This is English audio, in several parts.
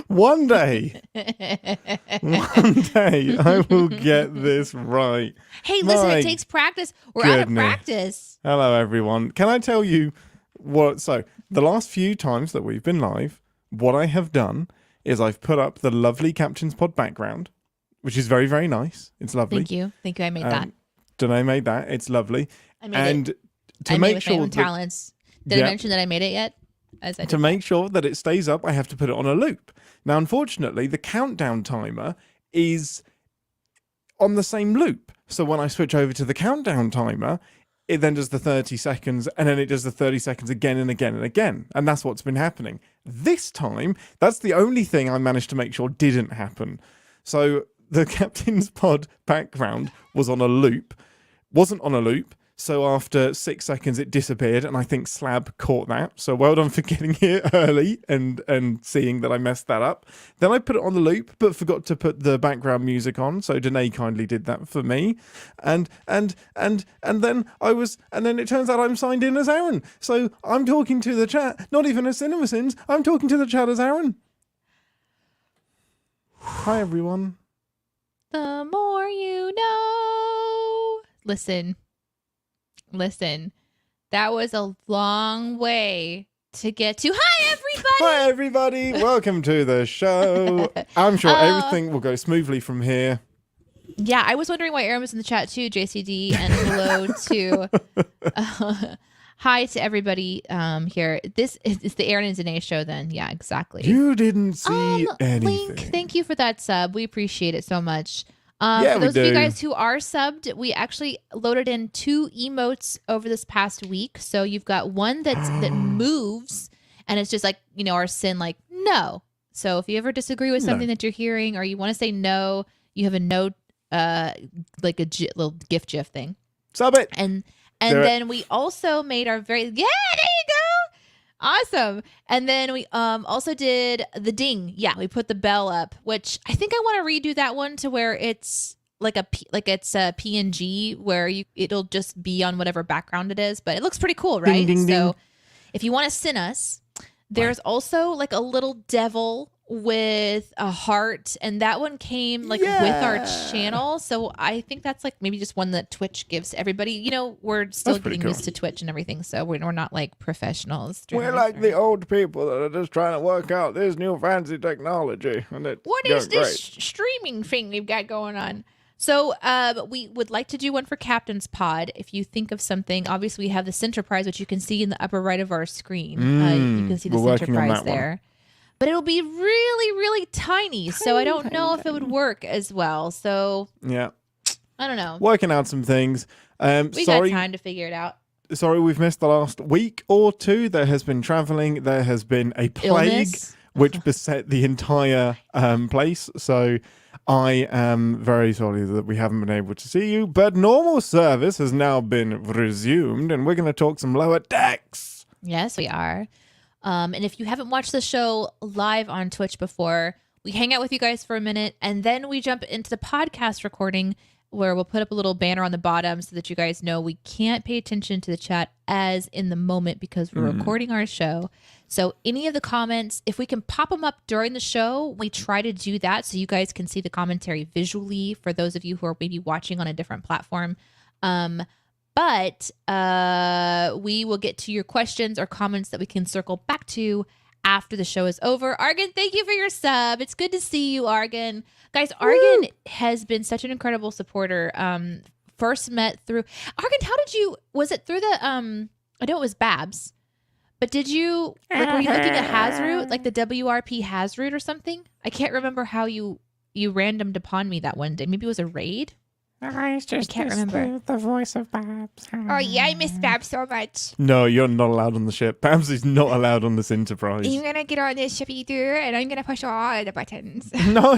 One day, one day, I will get this right. Hey, listen, My it takes practice. We're out of goodness. practice. Hello, everyone. Can I tell you what? So, the last few times that we've been live, what I have done is I've put up the lovely Captain's Pod background, which is very, very nice. It's lovely. Thank you. Thank you. I made that. Danae made that. It's lovely. I made And it. to I made make it with sure my own that, talents. Did I mention that I made it yet? As I to make sure that it stays up, I have to put it on a loop. Now, unfortunately, the countdown timer is on the same loop. So when I switch over to the countdown timer, it then does the 30 seconds and then it does the 30 seconds again and again and again. And that's what's been happening. This time, that's the only thing I managed to make sure didn't happen. So the Captain's Pod background was on a loop, wasn't on a loop. So after 6 seconds, it disappeared, and I think Slab caught that. So well done for getting here early and seeing that I messed that up. Then I put it on the loop, but forgot to put the background music on. So Danae kindly did that for me, and then it turns out I'm signed in as Aaron. So I'm talking to the chat, not even as CinemaSins. I'm talking to the chat as Aaron. Hi everyone. The more you know. Listen, that was a long way to get to. Hi, everybody. Hi, everybody. Welcome to the show. I'm sure everything will go smoothly from here. Yeah, I was wondering why Aaron was in the chat too, JCD, and hello to hi to everybody here. This is the Aaron and Danae show then. Yeah, exactly. You didn't see anything. Link, thank you for that sub. We appreciate it so much. Yeah, for those of you guys who are subbed, we actually loaded in 2 emotes over this past week. So you've got one that moves, and it's just like, our sin, like, no. So if you ever disagree with something that you're hearing, or you want to say no, you have a no, like a little GIF thing. Sub it. And then we also made our there you go. Awesome. And then we also did the ding. Yeah, we put the bell up, which I think I want to redo that one to where it's it's a PNG where it'll just be on whatever background it is, but it looks pretty cool, right? Ding, ding, so ding. If you want to send us, there's also like a little devil with a heart, and that one came with our channel. So I think that's like maybe just one that Twitch gives everybody. We're still getting used to Twitch and everything, so we're not like professionals. We're like the old people that are just trying to work out this new fancy technology. And what is this streaming thing we've got going on? So we would like to do one for Captain's Pod. If you think of something, obviously we have the center prize, which you can see in the upper right of our screen. You can see the center prize there. But it'll be really, really tiny. So I don't know if it would work as well. So yeah, I don't know. Working out some things. We got time to figure it out. Sorry, we've missed the last week or two. There has been traveling. There has been a plague which beset the entire place. So I am very sorry that we haven't been able to see you. But normal service has now been resumed, and we're going to talk some lower decks. Yes, we are. And if you haven't watched the show live on Twitch before, we hang out with you guys for a minute, and then we jump into the podcast recording where we'll put up a little banner on the bottom so that you guys know we can't pay attention to the chat as in the moment because we're recording our show. So any of the comments, if we can pop them up during the show, we try to do that so you guys can see the commentary visually for those of you who are maybe watching on a different platform. But we will get to your questions or comments that we can circle back to after the show is over. Argan, thank you for your sub. It's good to see you, Argan. Guys, Argan has been such an incredible supporter. First met through... Argan, how did you... Was it through the... I know it was Babs. But did you... Like, were you looking at Hazroot? Like the WRP Hazroot or something? I can't remember how you randomed upon me that one day. Maybe it was a raid? I can't remember the voice of Babs. Oh yeah, I miss Babs so much. No, you're not allowed on the ship. Babs is not allowed on this Enterprise. I'm gonna get on this ship either, and I'm gonna push all the buttons. No.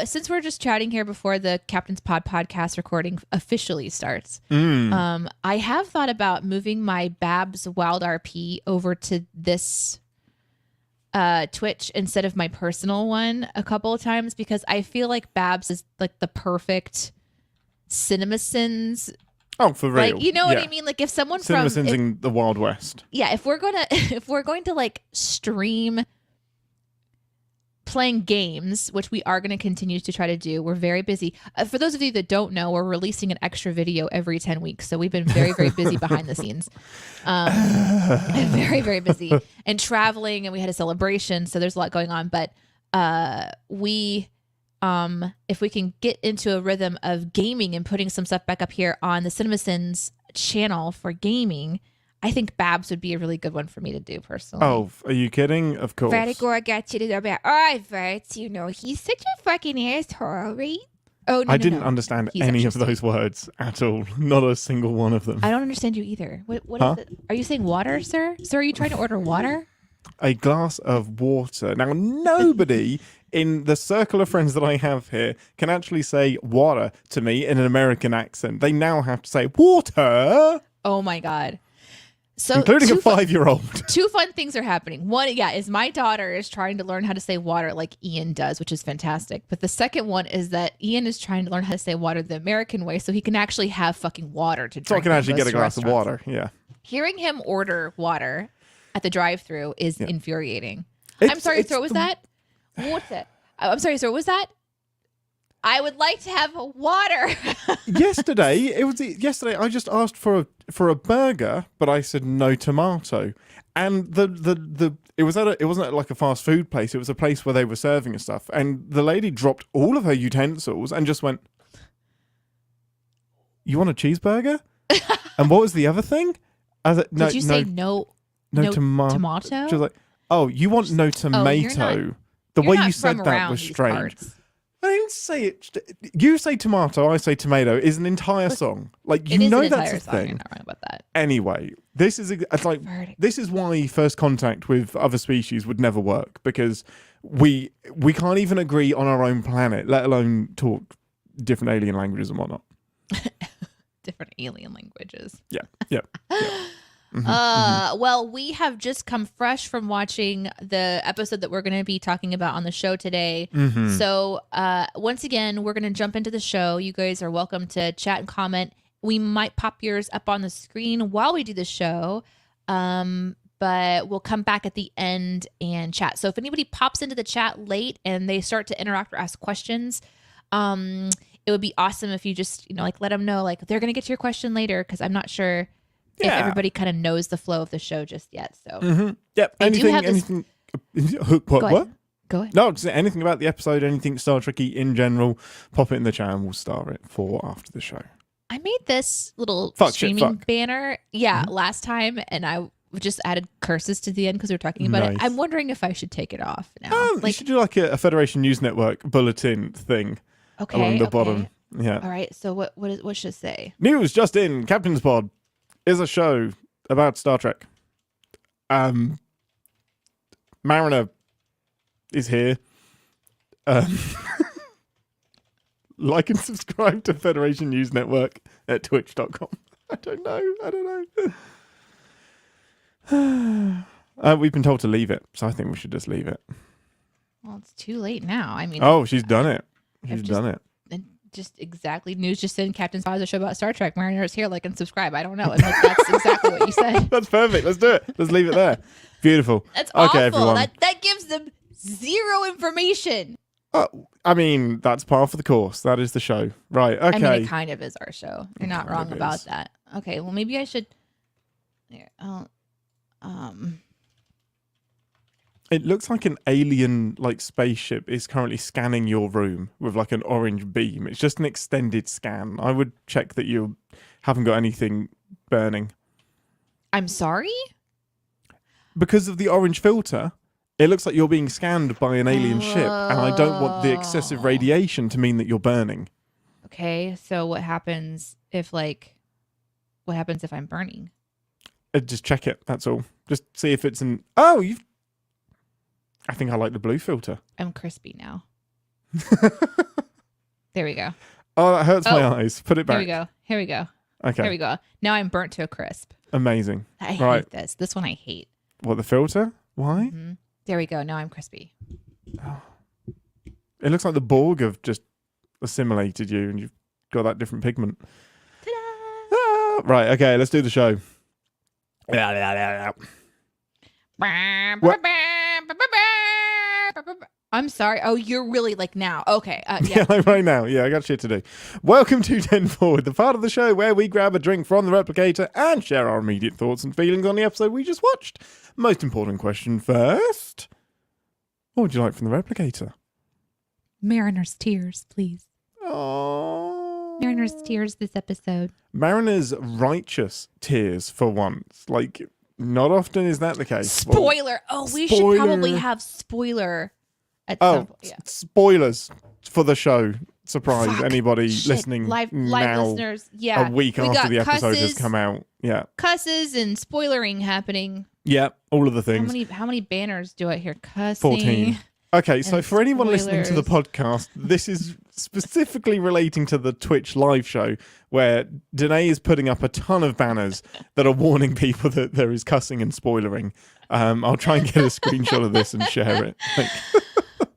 Since we're just chatting here before the Captain's Pod podcast recording officially starts, I have thought about moving my Babs Wild RP over to this Twitch instead of my personal one a couple of times because I feel like Babs is like the perfect CinemaSins Oh, for real. Like, you know what Yeah. I mean? Like if someone Cinema from sins in the Wild West. if we're going to like stream playing games, which we are going to continue to try to do. We're very busy. For those of you that don't know, we're releasing an extra video every 10 weeks. So we've been very, very busy behind the scenes. Very, very busy and traveling, and we had a celebration. So there's a lot going on, but if we can get into a rhythm of gaming and putting some stuff back up here on the CinemaSins channel for gaming, I think Babs would be a really good one for me to do personally. Oh, are you kidding? Of course. Vertigo got you to about, oh, Vert, you know, he's such a fucking asshole, right? Oh, no, I no, didn't no. understand He's any of interesting. those words at all. Not a single one of them. I don't understand you either. What Huh? is it? Are you saying water, sir? Sir, are you trying to order water? A glass of water. Now, nobody in the circle of friends that I have here can actually say water to me in an American accent. They now have to say water, Oh my God. So including a two fun- 5-year-old. Two fun things are happening. One, is my daughter is trying to learn how to say water like Ian does, which is fantastic. But the second one is that Ian is trying to learn how to say water the American way so he can actually have fucking water to drink. So I can when he actually goes get a to glass of restaurants. water. Yeah. Hearing him order water at the drive-thru is infuriating. I'm It's- sorry, it's sir. What was the- that? Water. I'm sorry, sir. What was that? I would like to have water. Yesterday I just asked for a burger, but I said no tomato. And it wasn't at like a fast food place, it was a place where they were serving us stuff, and the lady dropped all of her utensils and just went, "You want a cheeseburger?" And what was the other thing? I was like, Did you say no tomato? tomato? She was like, "Oh, you want no tomato?" The way you said that was strange. I didn't say it. You say tomato, I say tomato is an entire song. Like, you It is know an that's entire a song. You're thing. not wrong about that. Anyway, this is it's like Verdict. this is why first contact with other species would never work, because we can't even agree on our own planet, let alone talk different alien languages and whatnot. Different alien languages. Yeah. Well, we have just come fresh from watching the episode that we're going to be talking about on the show today. Mm-hmm. So, once again, we're going to jump into the show. You guys are welcome to chat and comment. We might pop yours up on the screen while we do the show, but we'll come back at the end and chat. So, if anybody pops into the chat late and they start to interact or ask questions, it would be awesome if you just, like, let them know, like, they're going to get to your question later, because I'm not sure if everybody kind of knows the flow of the show just yet. So, Yep. I do have this- Anything? Go What? ahead. Go ahead. No, just anything about the episode, anything Star Trekky in general, pop it in the chat and we'll star it for after the show. I made this little Fuck, shit, streaming fuck. banner, last time, and I just added curses to the end because we were talking about it. Nice. I'm wondering if I should take it off now. You should do like a Federation News Network bulletin thing okay, along the okay. bottom. Yeah. All right. So what should it say? News just in: Captain's Pod is a show about Star Trek. Mariner is here. Like and subscribe to Federation News Network at twitch.com. I don't know. We've been told to leave it, so I think we should just leave it. Well, it's too late now. I mean, Oh, she's done it. I've She's done it. just exactly. News just in. Captain Spot is a show about Star Trek. Mariner's here. Like and subscribe. I don't know. It's like, that's exactly what you said. That's perfect. Let's do it. Let's leave it there. Beautiful. That's Okay, awful. everyone. That gives them zero information. I mean, that's par for the course. That is the show. Right. Okay. I mean, it kind of is our show. You're not kind wrong of about is. that. Okay, well, maybe I should. There. It looks like an alien like spaceship is currently scanning your room with like an orange beam. It's just an extended scan. I would check that you haven't got anything burning. I'm sorry. Because of the orange filter, it looks like you're being scanned by an alien ship, and I don't want the excessive radiation to mean that you're burning. Okay, so what happens if I'm burning? Just check it. That's all. Just see if it's an. Oh, you've. I think I like the blue filter. I'm crispy now. There we go. Oh, that hurts my Oh, eyes. Put it back. Here we go. Okay. Here we go. Now I'm burnt to a crisp. Amazing. I Right. hate this. This one I hate. What, the filter? Why? Mhm. There we go. Now I'm crispy. It looks like the Borg have just assimilated you and you've got that different pigment. Ta-da! Right, okay, let's do the show. I'm sorry. Oh, you're really like now. Okay. Yeah, Yeah. like right now. Yeah, I got shit to do. Welcome to 10 Forward, the part of the show where we grab a drink from the replicator and share our immediate thoughts and feelings on the episode we just watched. Most important question first. What would you like from the replicator? Mariner's tears, please. Oh, Mariner's tears this episode. Mariner's righteous tears for once. Like, not often is that the case. Spoiler. Oh, we should Spoiler. probably have spoiler at some Oh, point. Yeah. spoilers for the show. Surprise Fuck. anybody Shit. listening live now, listeners. Yeah. a week We after got the episode has cusses, come out. Yeah. Cusses and spoilering happening. Yeah, all of the things. How many banners do I hear? Cussing. 14. Okay, so and for anyone listening to the spoilers. podcast, this is specifically relating to the Twitch live show where Danae is putting up a ton of banners that are warning people that there is cussing and spoilering. I'll try and get a screenshot of this and share it. Like,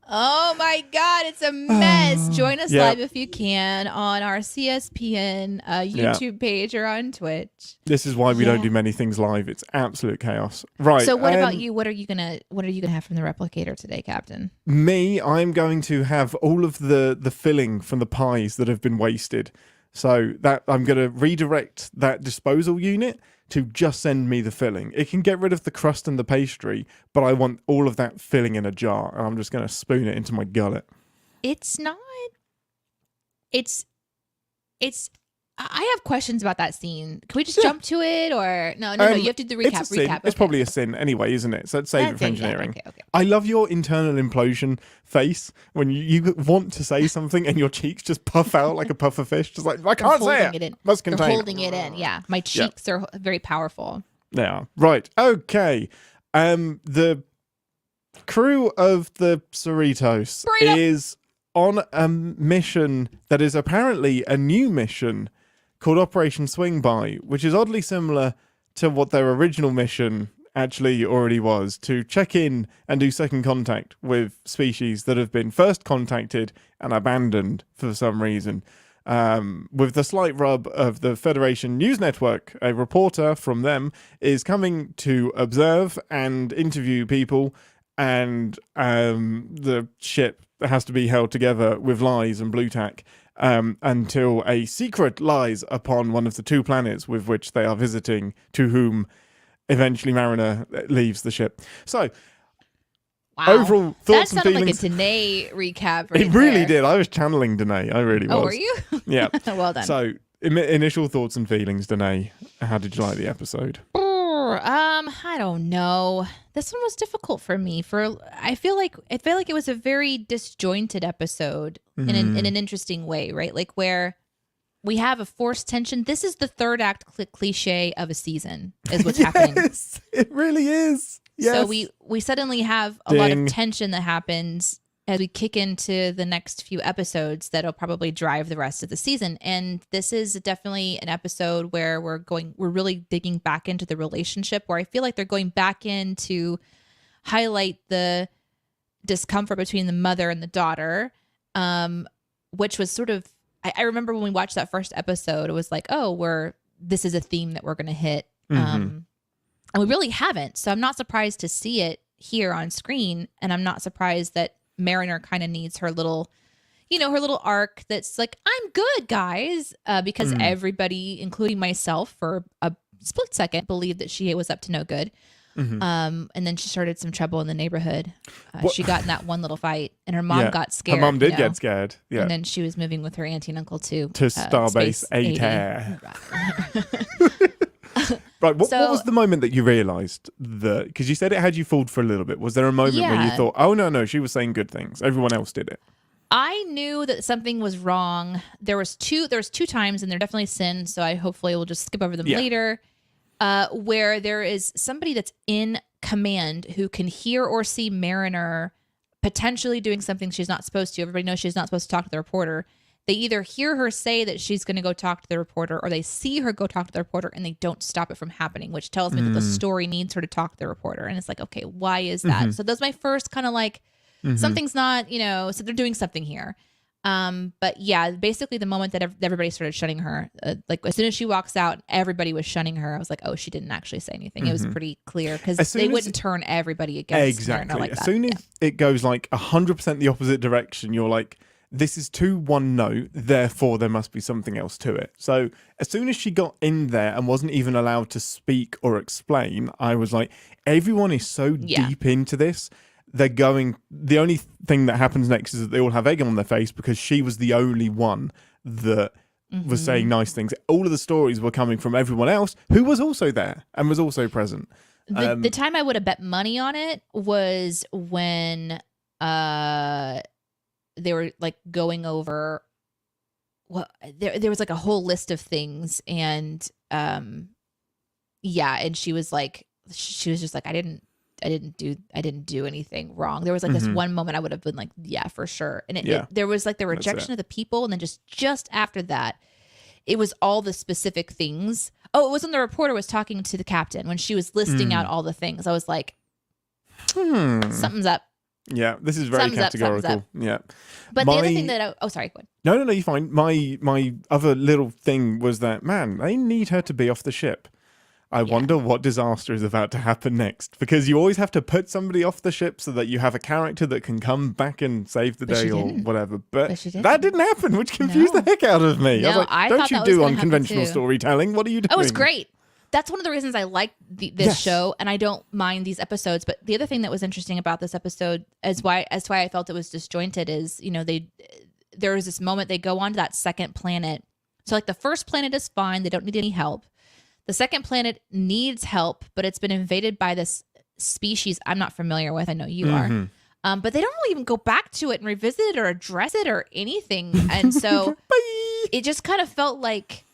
Oh my God, it's a mess. Join us Yeah. live if you can on our CSPN YouTube page or on Twitch. this is why we don't Yeah. do many things live. It's absolute chaos. Right. So what about you? What are you gonna have from the replicator today, Captain? Me, I'm going to have all of the filling from the pies that have been wasted. So that I'm going to redirect that disposal unit to just send me the filling. It can get rid of the crust and the pastry, but I want all of that filling in a jar, and I'm just going to spoon it into my gullet. It's not. It's. I have questions about that scene. Can we just jump to it, or no? You have to do the recap. It's a sin. Recap. It's Okay. probably a sin anyway, isn't it? So let's save it for Yeah, engineering. Okay. I love your internal implosion face when you want to say something and your cheeks just puff out like a puff of fish. Just like, I can't say holding it. it in. Must They're contain it. holding it in. Yeah, my cheeks are very powerful. Yeah. Right. Okay. The crew of the Cerritos Burrito. is on a mission that is apparently a new mission called Operation Swing By, which is oddly similar to what their original mission actually already was, to check in and do second contact with species that have been first contacted and abandoned for some reason. With the slight rub of the Federation News Network, a reporter from them is coming to observe and interview people, and the ship has to be held together with lies and blue tack until a secret lies upon one of the two planets with which they are visiting, to whom eventually Mariner leaves the ship. So, Wow. overall That thoughts and sounded like a feelings. Danae recap. Right It really there. did. I was channeling Danae. I really was. Oh, were you? Yeah. Well done. So, initial thoughts and feelings, Danae. How did you like the episode? I don't know. This one was difficult for me. I feel like it was a very disjointed episode in an interesting way, right? Like where we have a forced tension. This is the third act cliche of a season, is what's happening. Yes, it really is. Yes. So we suddenly have a lot Ding. of tension that happens as we kick into the next few episodes that'll probably drive the rest of the season. And this is definitely an episode where we're really digging back into the relationship, where I feel like they're going back in to highlight the discomfort between the mother and the daughter, which was sort of, I remember when we watched that first episode, it was like, oh, this is a theme that we're going to hit. And we really haven't. So I'm not surprised to see it here on screen. And I'm not surprised that Mariner kind of needs her little, her little arc that's like, I'm good, guys. Because everybody, including myself, for a split second, believed that she was up to no good. And then she started some trouble in the neighborhood. She got in that one little fight, and her mom got scared. Her mom did get scared. Yeah. And then she was moving with her auntie and uncle to Starbase Space 8 Right, what was the moment that you realised that, because you said it had you fooled for a little bit, was there a moment where you Yeah. thought, oh no, she was saying good things, everyone else did it? I knew that something was wrong. There was two times, and they're definitely sins, so I hopefully will just skip over them later, where there is somebody that's in command who can hear or see Mariner potentially doing something she's not supposed to. Everybody knows she's not supposed to talk to the reporter. They either hear her say that she's going to go talk to the reporter, or they see her go talk to the reporter and they don't stop it from happening, which tells me that the story needs her to talk to the reporter. And it's like, okay, why is that? So that's my first kind of like, something's not, so they're doing something here. But yeah, basically the moment that everybody started shunning her, like as soon as she walks out, everybody was shunning her. I was like, oh, she didn't actually say anything. It was pretty clear because they wouldn't turn everybody against Mariner like as that. soon as it goes like 100% the opposite direction, you're like, this is too one note, therefore there must be something else to it. So as soon as she got in there and wasn't even allowed to speak or explain, I was like, everyone is so deep into this. They're going, the only thing that happens next is that they all have egg on their face because she was the only one that was saying nice things. All of the stories were coming from everyone else who was also there and was also present. The time I would have bet money on it was when they were like going over, well, there was like a whole list of things, and and she was just like, I didn't do anything wrong. There was like this one moment I would have been like, yeah, for sure. And there was like the rejection of the people. And then just after that, it was all the specific things. Oh, it was when the reporter was talking to the captain when she was listing out all the things. I was like, something's up. Yeah, this is very Something's categorical. up. Yeah. But the other thing that sorry, go ahead. No, you're fine. My other little thing was that, man, they need her to be off the ship. I wonder what disaster is about to happen next, because you always have to put somebody off the ship so that you have a character that can come back and save the day or whatever. But that didn't happen, which confused the heck out of me. No, I was like, don't you do unconventional storytelling? What are you doing? Oh, it was great. That's one of the reasons I like this show, and I don't mind these episodes. But the other thing that was interesting about this episode, as why I felt it was disjointed, is there was this moment they go on to that second planet. So like the first planet is fine; they don't need any help. The second planet needs help, but it's been invaded by this species I'm not familiar with. I know you are. But they don't really even go back to it and revisit it or address it or anything. And so it just kind of felt like,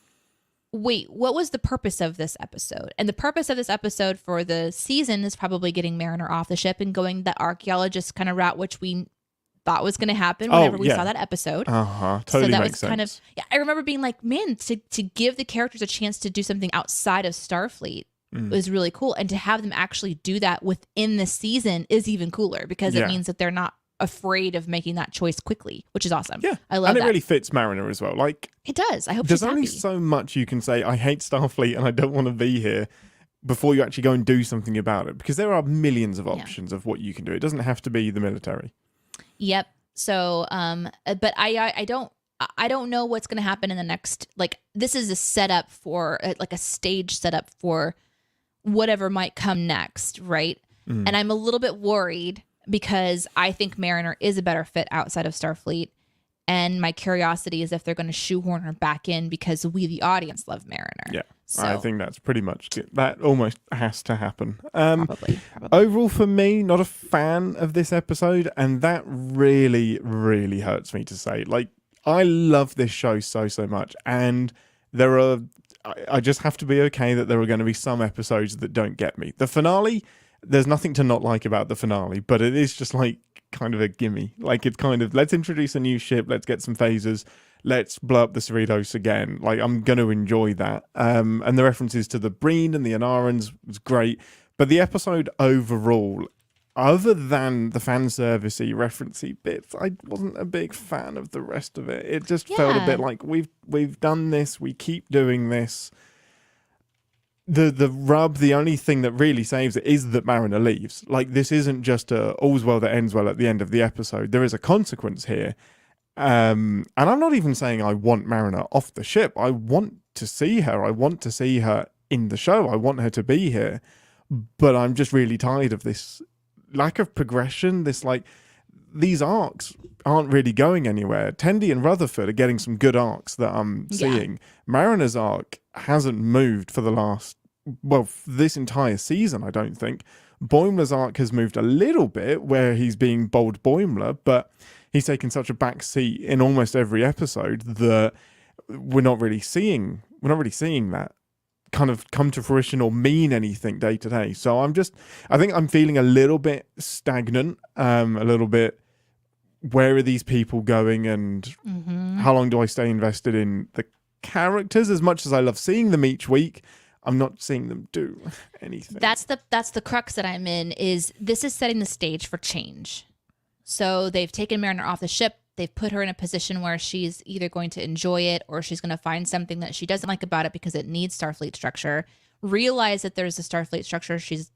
wait, what was the purpose of this episode? And the purpose of this episode for the season is probably getting Mariner off the ship and going the archaeologist kind of route, which we thought was going to happen whenever we saw that episode. Totally so that makes was sense. kind of, I remember being like, man, to give the characters a chance to do something outside of Starfleet was really cool. And to have them actually do that within the season is even cooler, because it means that they're not afraid of making that choice quickly, which is awesome. Yeah. I love that. And it really fits Mariner as well. Like, it does. I hope there's she's only happy. so much you can say, I hate Starfleet and I don't want to be here, before you actually go and do something about it, because there are millions of options of what you can do. It doesn't have to be the military. Yep. So, but I don't know what's going to happen in the next, like, this is a setup for like a stage setup for whatever might come next. Right. And I'm a little bit worried because I think Mariner is a better fit outside of Starfleet. And my curiosity is if they're going to shoehorn her back in because we, the audience, love Mariner. Yeah. So, I think that's pretty much it. That almost has to happen. probably. Overall, for me, not a fan of this episode, and that really, really hurts me to say. Like, I love this show so much, and I just have to be okay that there are going to be some episodes that don't get me. The finale, there's nothing to not like about the finale, but it is just like kind of a gimme. Like, it's kind of, let's introduce a new ship, let's get some phasers, let's blow up the Cerritos again. Like, I'm going to enjoy that. And the references to the Breen and the Anarans was great. But the episode overall, other than the fan servicey, referencey bits, I wasn't a big fan of the rest of it. It just felt a bit like we've done this, we keep doing this. The rub, the only thing that really saves it is that Mariner leaves. Like, this isn't just a all's well that ends well at the end of the episode. There is a consequence here. And I'm not even saying I want Mariner off the ship. I want to see her. I want to see her in the show. I want her to be here. But I'm just really tired of this lack of progression. This, like, these arcs aren't really going anywhere. Tendi and Rutherford are getting some good arcs that I'm seeing. Mariner's arc hasn't moved for the last, this entire season, I don't think. Boimler's arc has moved a little bit, where he's being bold Boimler, but he's taken such a back seat in almost every episode that we're not really seeing that kind of come to fruition or mean anything day to day. So I think I'm feeling a little bit stagnant, a little bit, where are these people going, and how long do I stay invested in the characters? As much as I love seeing them each week, I'm not seeing them do anything. That's the crux that I'm in, is this is setting the stage for change. So they've taken Mariner off the ship. they've put her in a position where she's either going to enjoy it or she's going to find something that she doesn't like about it because it needs Starfleet structure. Realize that there's a Starfleet structure she's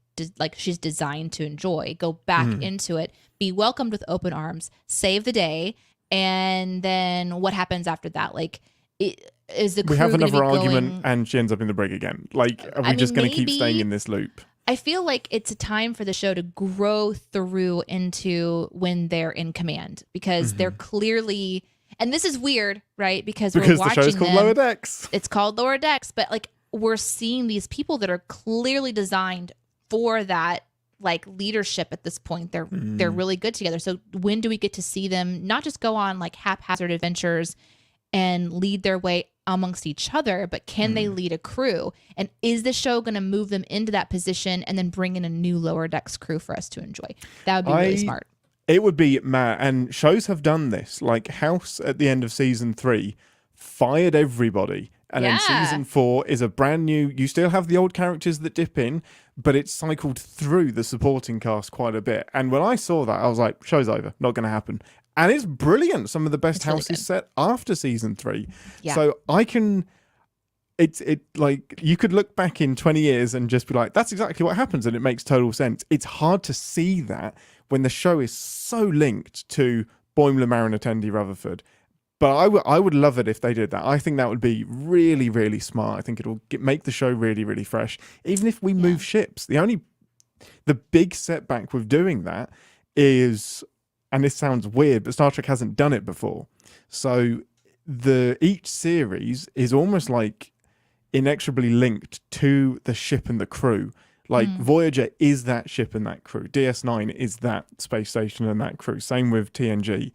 designed to enjoy. Go back into it, be welcomed with open arms, save the day, and then what happens after that? Like, is the crew we have another gonna be argument going, and she ends up in the brig again. Like, are we just going to keep staying in this loop? I feel like it's a time for the show to grow through into when they're in command, because they're clearly, and this is weird, right? Because we're Because the watching show's called them. Lower Decks. It's called Lower Decks, but like we're seeing these people that are clearly designed for that like leadership at this point. They're really good together. So when do we get to see them not just go on like haphazard adventures and lead their way amongst each other, but can they lead a crew? And is the show going to move them into that position and then bring in a new Lower Decks crew for us to enjoy? That would be really smart. It would be mad. And shows have done this. Like House at the end of season 3 fired everybody. And then season 4 is a brand new, you still have the old characters that dip in, but it's cycled through the supporting cast quite a bit. And when I saw that, I was like, show's over, not going to happen. And it's brilliant. Some of the best houses set after season 3. Yeah. So I can, it's like, you could look back in 20 years and just be like, that's exactly what happens. And it makes total sense. It's hard to see that when the show is so linked to Boimler, Mariner, Tendi, Rutherford. But I would love it if they did that. I think that would be really, really smart. I think it'll make the show really, really fresh. Even if we move ships. The big setback with doing that is, and this sounds weird, but Star Trek hasn't done it before. So each series is almost like inexorably linked to the ship and the crew. Like Voyager is that ship and that crew. DS9 is that space station and that crew. Same with TNG.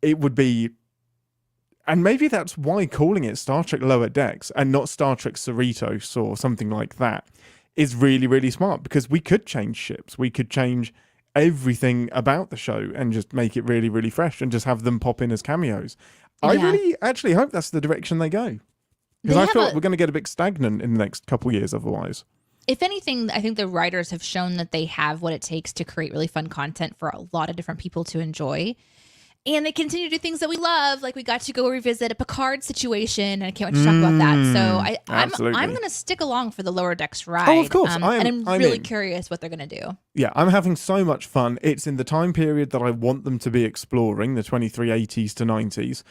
It would be... And maybe that's why calling it Star Trek Lower Decks and not Star Trek Cerritos or something like that is really, really smart, because we could change ships. We could change everything about the show and just make it really, really fresh and just have them pop in as cameos. I really actually hope that's the direction they go. Because I feel like we're going to get a bit stagnant in the next couple of years otherwise. If anything, I think the writers have shown that they have what it takes to create really fun content for a lot of different people to enjoy. And they continue to do things that we love. Like we got to go revisit a Picard situation, and I can't wait to talk about that. So I'm going to stick along for the Lower Decks ride. Oh, of course. And I'm really curious what they're going to do. Yeah, I'm having so much fun. It's in the time period that I want them to be exploring, the 2380s to 90s.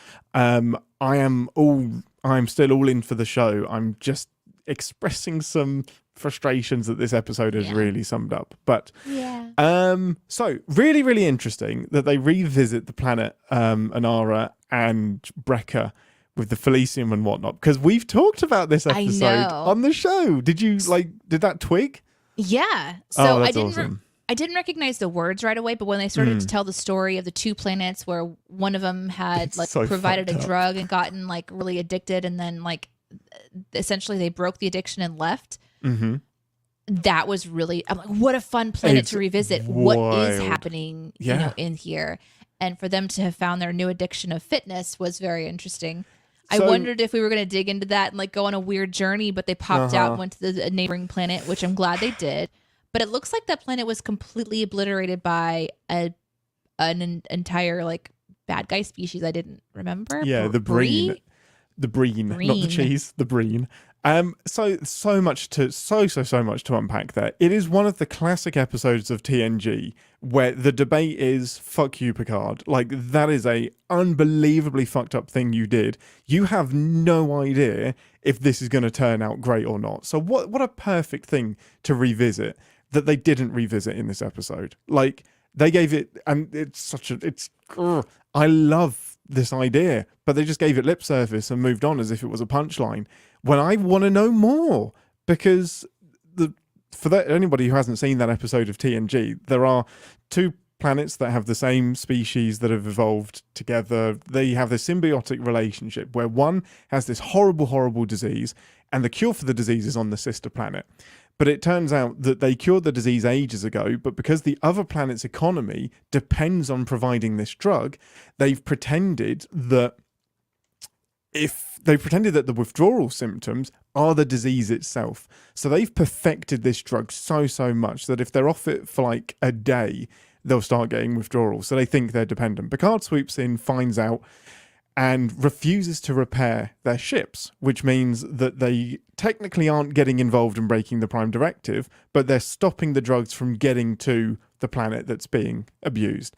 I'm still all in for the show. I'm just expressing some frustrations that this episode has really summed up. But so really, really interesting that they revisit the planet Anara and Brekka with the Felicium and whatnot, because we've talked about this episode on the show. Did that twig? Yeah. So that's awesome. I didn't recognize the words right away, but when they started to tell the story of the two planets where one of them had provided a drug and gotten like really addicted, and then like essentially they broke the addiction and left. That was really, I'm like, what a fun planet to revisit. Wild. What is happening in here? And for them to have found their new addiction of fitness was very interesting. I wondered if we were going to dig into that and like go on a weird journey, but they popped out and went to the neighboring planet, which I'm glad they did. But it looks like that planet was completely obliterated by an entire like bad guy species I didn't remember. Yeah, the Breen. The Breen, not the cheese, the Breen. So much to unpack there. It is one of the classic episodes of TNG where the debate is fuck you, Picard. Like, that is a unbelievably fucked up thing you did. You have no idea if this is going to turn out great or not. So what a perfect thing to revisit that they didn't revisit in this episode. Like, they gave it, and I love this idea, but they just gave it lip service and moved on as if it was a punchline, when I want to know more. Because anybody who hasn't seen that episode of TNG, there are two planets that have the same species that have evolved together. They have this symbiotic relationship where one has this horrible, horrible disease, and the cure for the disease is on the sister planet. But it turns out that they cured the disease ages ago, but because the other planet's economy depends on providing this drug, they've pretended that the withdrawal symptoms are the disease itself. So they've perfected this drug so much that if they're off it for like a day, they'll start getting withdrawals. So they think they're dependent. Picard swoops in, finds out, and refuses to repair their ships, which means that they technically aren't getting involved in breaking the Prime Directive, but they're stopping the drugs from getting to the planet that's being abused.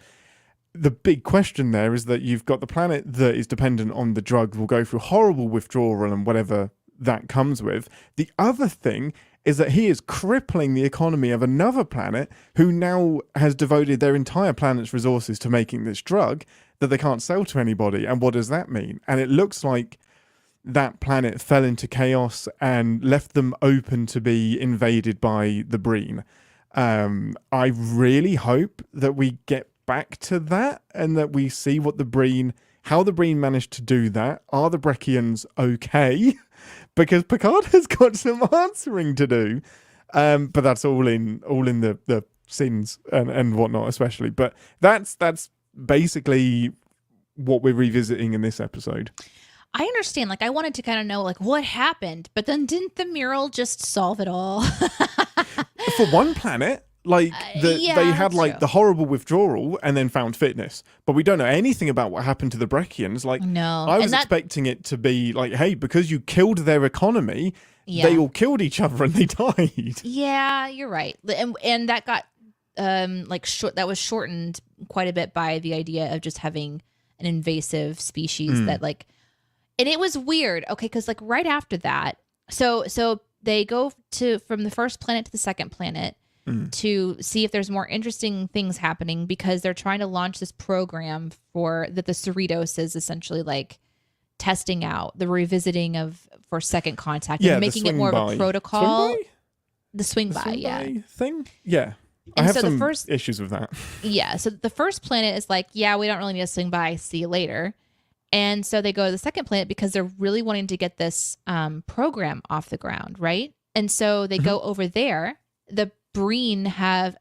The big question there is that you've got the planet that is dependent on the drug will go through horrible withdrawal and whatever that comes with. The other thing is that he is crippling the economy of another planet who now has devoted their entire planet's resources to making this drug that they can't sell to anybody. And what does that mean? And it looks like that planet fell into chaos and left them open to be invaded by the Breen. I really hope that we get back to that and that we see what the Breen, how the Breen managed to do that. Are the Breccians okay? Because Picard has got some answering to do. But that's all in the sins and whatnot, especially. But that's basically what we're revisiting in this episode. I understand. Like, I wanted to kind of know, like, what happened, but then didn't the mural just solve it all? For one planet, like they had like true. the horrible withdrawal and then found fitness, but we don't know anything about what happened to the Breccians. Like, No. I was And that- expecting it to be like, hey, because you killed their economy, Yeah. they all killed each other and they died. Yeah, you're right. And that got that was shortened quite a bit by the idea of just having an invasive species that like, and it was weird. Okay, because like right after that, so they go from the first planet to the second planet to see if there's more interesting things happening because they're trying to launch this program that the Cerritos is essentially like testing out, the revisiting for second contact and making it more of a protocol. The swing by thing. Yeah. I And have so the some first- issues with that. Yeah. So the first planet is like, yeah, we don't really need to swing by. See you later. And so they go to the second planet because they're really wanting to get this program off the ground, right? And so they go over there. The Breen have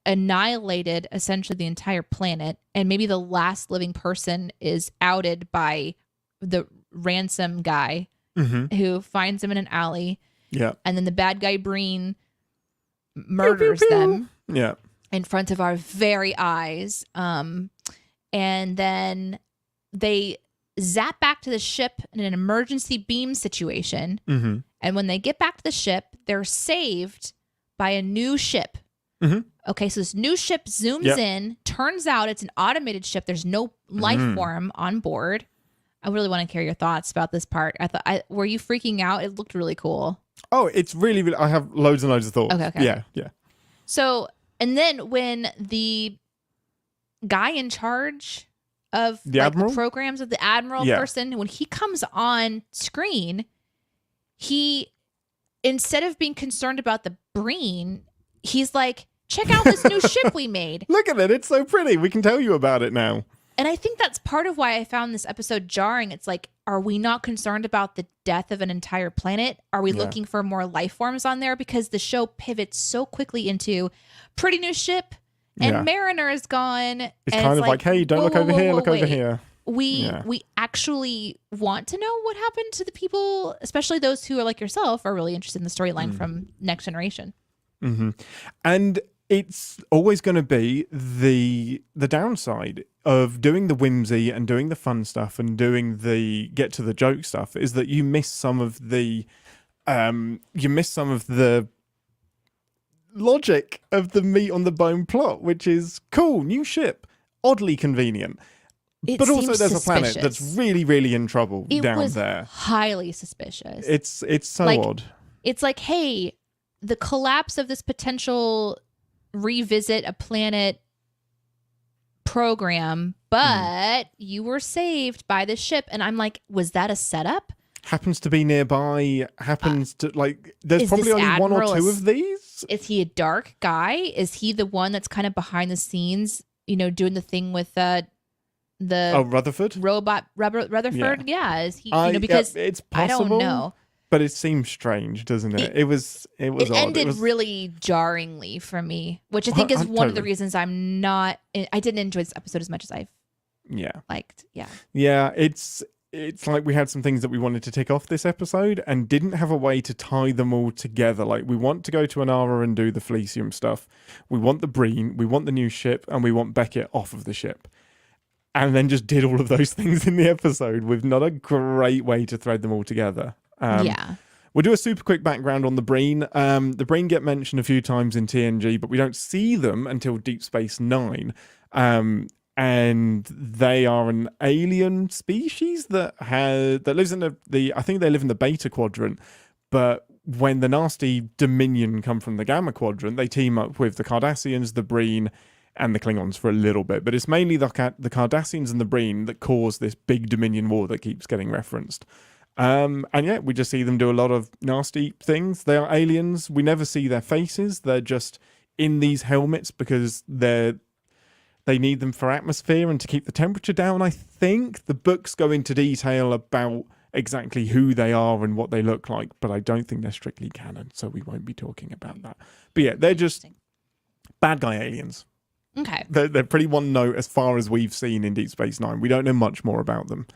annihilated essentially the entire planet, and maybe the last living person is outed by the ransom guy who finds them in an alley. Yeah. And then the bad guy Breen murders them. Yeah. In front of our very eyes. And then they zap back to the ship in an emergency beam situation. And when they get back to the ship, they're saved by a new ship. Okay, so this new ship zooms in. Turns out it's an automated ship. There's no life form on board. I really want to hear your thoughts about this part. Were you freaking out? It looked really cool. Oh, it's really, really, I have loads and loads of thoughts. Okay. Yeah. So, and then when the guy in charge of The Admiral? programs of the Admiral person, when he comes on screen, he, instead of being concerned about the Breen, he's like, check out this new ship we made. Look at it. It's so pretty. We can tell you about it now. And I think that's part of why I found this episode jarring. It's like, are we not concerned about the death of an entire planet? Are we looking for more life forms on there? Because the show pivots so quickly into pretty new ship and Mariner is gone. It's and kind of like, hey, don't look over here, look over here. We actually want to know what happened to the people, especially those who are like yourself, are really interested in the storyline from Next Generation. And it's always going to be the downside of doing the whimsy and doing the fun stuff and doing the get to the joke stuff is that you miss some of the logic of the meat on the bone plot, which is cool, new ship, oddly convenient. But also there's a planet that's really, really in trouble down there. Highly suspicious. It's so like, odd. It's like, hey, the collapse of this potential revisit a planet program, but you were saved by the ship. And I'm like, was that a setup? Happens to be nearby, to like, there's Is probably this only one or Admiral two of these. Is he a dark guy? Is he the one that's kind of behind the scenes, doing the thing with Rutherford? robot Rutherford? Yeah. Is he, because it's possible. I don't know. But it seems strange, doesn't it? It was It odd. ended really jarringly for me, which I think is one of the Totally. reasons I didn't enjoy this episode as much as I liked. Yeah. Yeah, it's like we had some things that we wanted to tick off this episode and didn't have a way to tie them all together. Like, we want to go to Anara and do the Felicium stuff. We want the Breen, we want the new ship, and we want Beckett off of the ship. And then just did all of those things in the episode with not a great way to thread them all together. Yeah. We'll do a super quick background on the Breen. The Breen get mentioned a few times in TNG, but we don't see them until Deep Space Nine. And they are an alien species that lives in the I think they live in the Beta Quadrant. But when the nasty Dominion come from the Gamma Quadrant, they team up with the Cardassians, the Breen, and the Klingons for a little bit. But it's mainly the Cardassians and the Breen that cause this big Dominion war that keeps getting referenced. And yeah, we just see them do a lot of nasty things. They are aliens. We never see their faces. They're just in these helmets because they need them for atmosphere and to keep the temperature down. I think the books go into detail about exactly who they are and what they look like, but I don't think they're strictly canon, so we won't be talking about that. But yeah, they're just bad guy aliens. Okay. They're pretty one note as far as we've seen in Deep Space Nine. We don't know much more about them.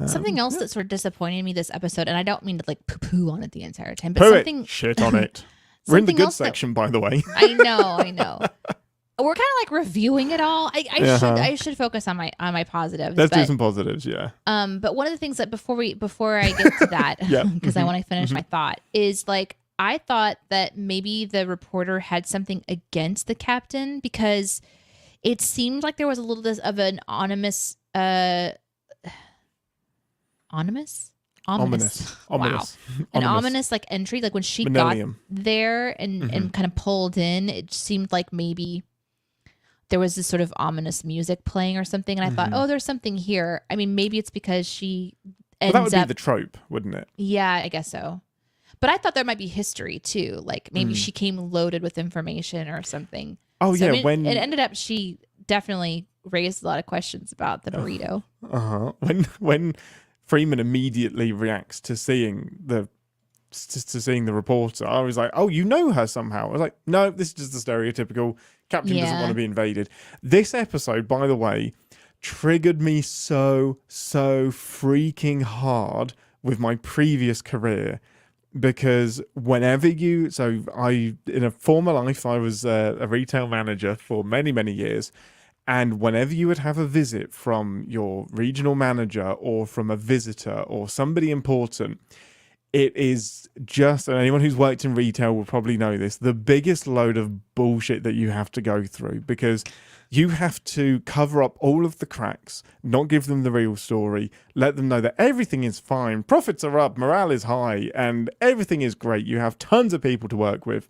Something else that sort of disappointed me this episode, and I don't mean to like poo-poo on it the entire time, but Poo something it. Shit on it. We're in the something good else that- section, by the way. I know. We're kind of like reviewing it all. I should focus on my positives. Let's do some positives, yeah. But one of the things that before I get to that, Yeah. because I want to finish my thought, is like I thought that maybe the reporter had something against the captain because it seemed like there was a little bit of an ominous. Ominous. Wow. An ominous like entry. Like when she Millennium. got there and kind of pulled in, it seemed like maybe there was this sort of ominous music playing or something. And I thought, oh, there's something here. I mean, maybe it's because she ends Well, that would up. be the trope, wouldn't it? Yeah, I guess so. But I thought there might be history too. Like maybe she came loaded with information or something. Oh, So, yeah. I mean, When it ended up, she definitely raised a lot of questions about the burrito. when Freeman immediately reacts to seeing the reporter, I was like, oh, you know her somehow. I was like, no, this is just the stereotypical captain doesn't want to be invaded. This episode, by the way, triggered me so freaking hard with my previous career. Because whenever in a former life, I was a retail manager for many, many years. And whenever you would have a visit from your regional manager or from a visitor or somebody important, it is just, and anyone who's worked in retail will probably know this, the biggest load of bullshit that you have to go through because you have to cover up all of the cracks, not give them the real story, let them know that everything is fine, profits are up, morale is high, and everything is great. You have tons of people to work with.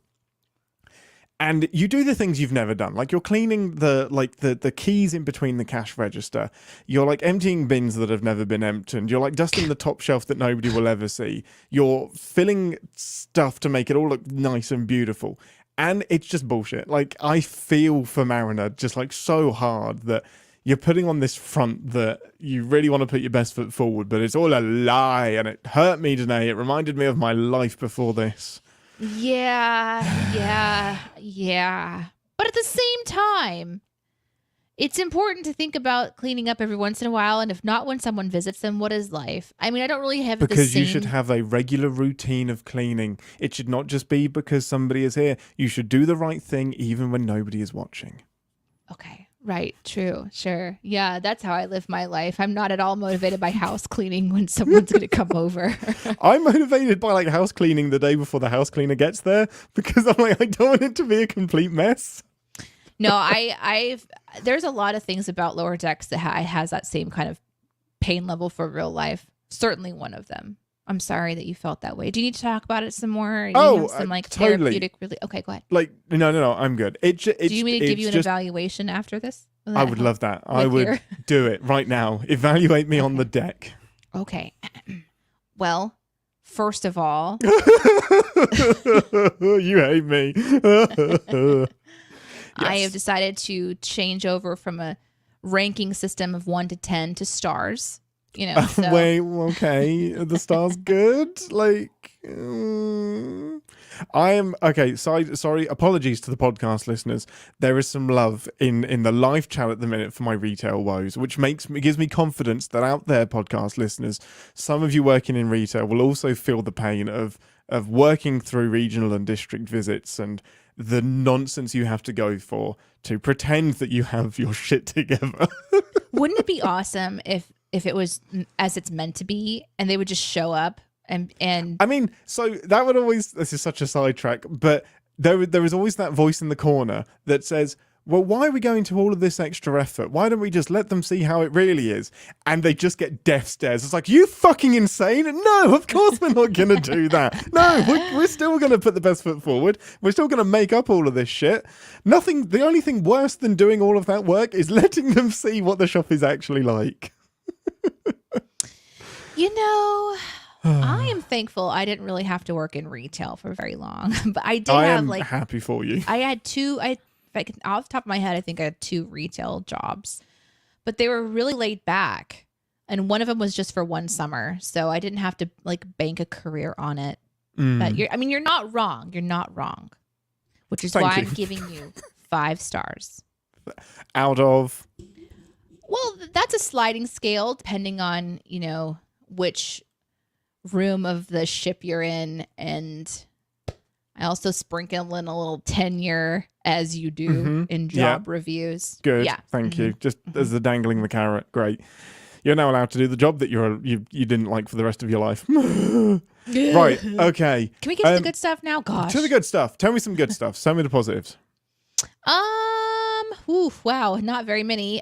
And you do the things you've never done. Like you're cleaning the keys in between the cash register. You're like emptying bins that have never been emptied. You're like dusting the top shelf that nobody will ever see. You're filling stuff to make it all look nice and beautiful. And it's just bullshit. Like I feel for Mariner just like so hard that you're putting on this front that you really want to put your best foot forward, but it's all a lie. And it hurt me today. It reminded me of my life before this. Yeah. But at the same time, it's important to think about cleaning up every once in a while. And if not when someone visits them, what is life? I mean, I don't really have because you should have a regular routine of cleaning. It should not just be because somebody is here. You should do the right thing even when nobody is watching. Okay. Right. True. Sure. Yeah. That's how I live my life. I'm not at all motivated by house cleaning when someone's going to come over. I'm motivated by like house cleaning the day before the house cleaner gets there because I'm like, I don't want it to be a complete mess. No, there's a lot of things about Lower Decks that has that same kind of pain level for real life. Certainly one of them. I'm sorry that you felt that way. Do you need to talk about it some more? Do you have some like totally. therapeutic really? Okay, go ahead. Like no, I'm good. Do you need me to give you an evaluation after this? I would love that. I would do it right now. Evaluate me on the deck. Okay. Well, first of all, you hate me. I have decided to change over from a ranking system of 1 to 10 to stars. You know, so. Wait, okay. Are the stars good? Like, I am okay. Sorry, apologies to the podcast listeners. There is some love in the live chat at the minute for my retail woes, which gives me confidence that out there, podcast listeners, some of you working in retail will also feel the pain of working through regional and district visits and the nonsense you have to go for to pretend that you have your shit together. Wouldn't it be awesome if it was as it's meant to be, and they would just show up and I mean, so that would always, this is such a sidetrack, but there is always that voice in the corner that says, well, why are we going to all of this extra effort? Why don't we just let them see how it really is? And they just get death stares. It's like, you fucking insane? No, of course we're not going to do that. No, we're still going to put the best foot forward. We're still going to make up all of this shit. The only thing worse than doing all of that work is letting them see what the shop is actually like. You know, I am thankful I didn't really have to work in retail for very long, but I did have like happy for you. I had two. Off the top of my head, I think I had 2 retail jobs, but they were really laid back, and one of them was just for one summer, so I didn't have to like bank a career on it. But you're not wrong. You're not wrong, which is why I'm giving you 5 stars Out of. Well, that's a sliding scale depending on which room of the ship you're in, and I also sprinkle in a little tenure as you do in job reviews. Good. Yeah. Thank you. Just as the dangling the carrot. Great. You're now allowed to do the job that you didn't like for the rest of your life. Right. Okay. Can we get to the good stuff now? Gosh. To the good stuff. Tell me some good stuff. Tell me the positives. Wow. Not very many.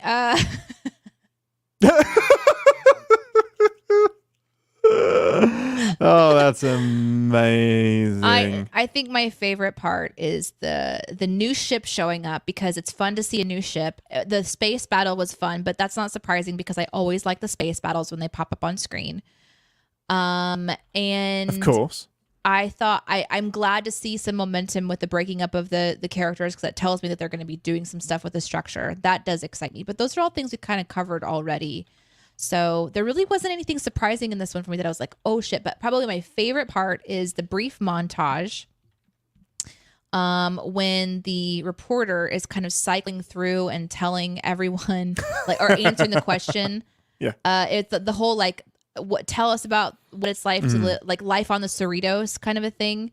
Oh, that's amazing. I think my favorite part is the new ship showing up, because it's fun to see a new ship. The space battle was fun, but that's not surprising because I always like the space battles when they pop up on screen. And of course, I thought I'm glad to see some momentum with the breaking up of the characters, because that tells me that they're going to be doing some stuff with the structure. That does excite me. But those are all things we kind of covered already. So there really wasn't anything surprising in this one for me that I was like, oh shit. But probably my favorite part is the brief montage when the reporter is kind of cycling through and telling everyone, like, or answering the question. Yeah. It's the whole like, tell us about what it's like to live, like life on the Cerritos kind of a thing.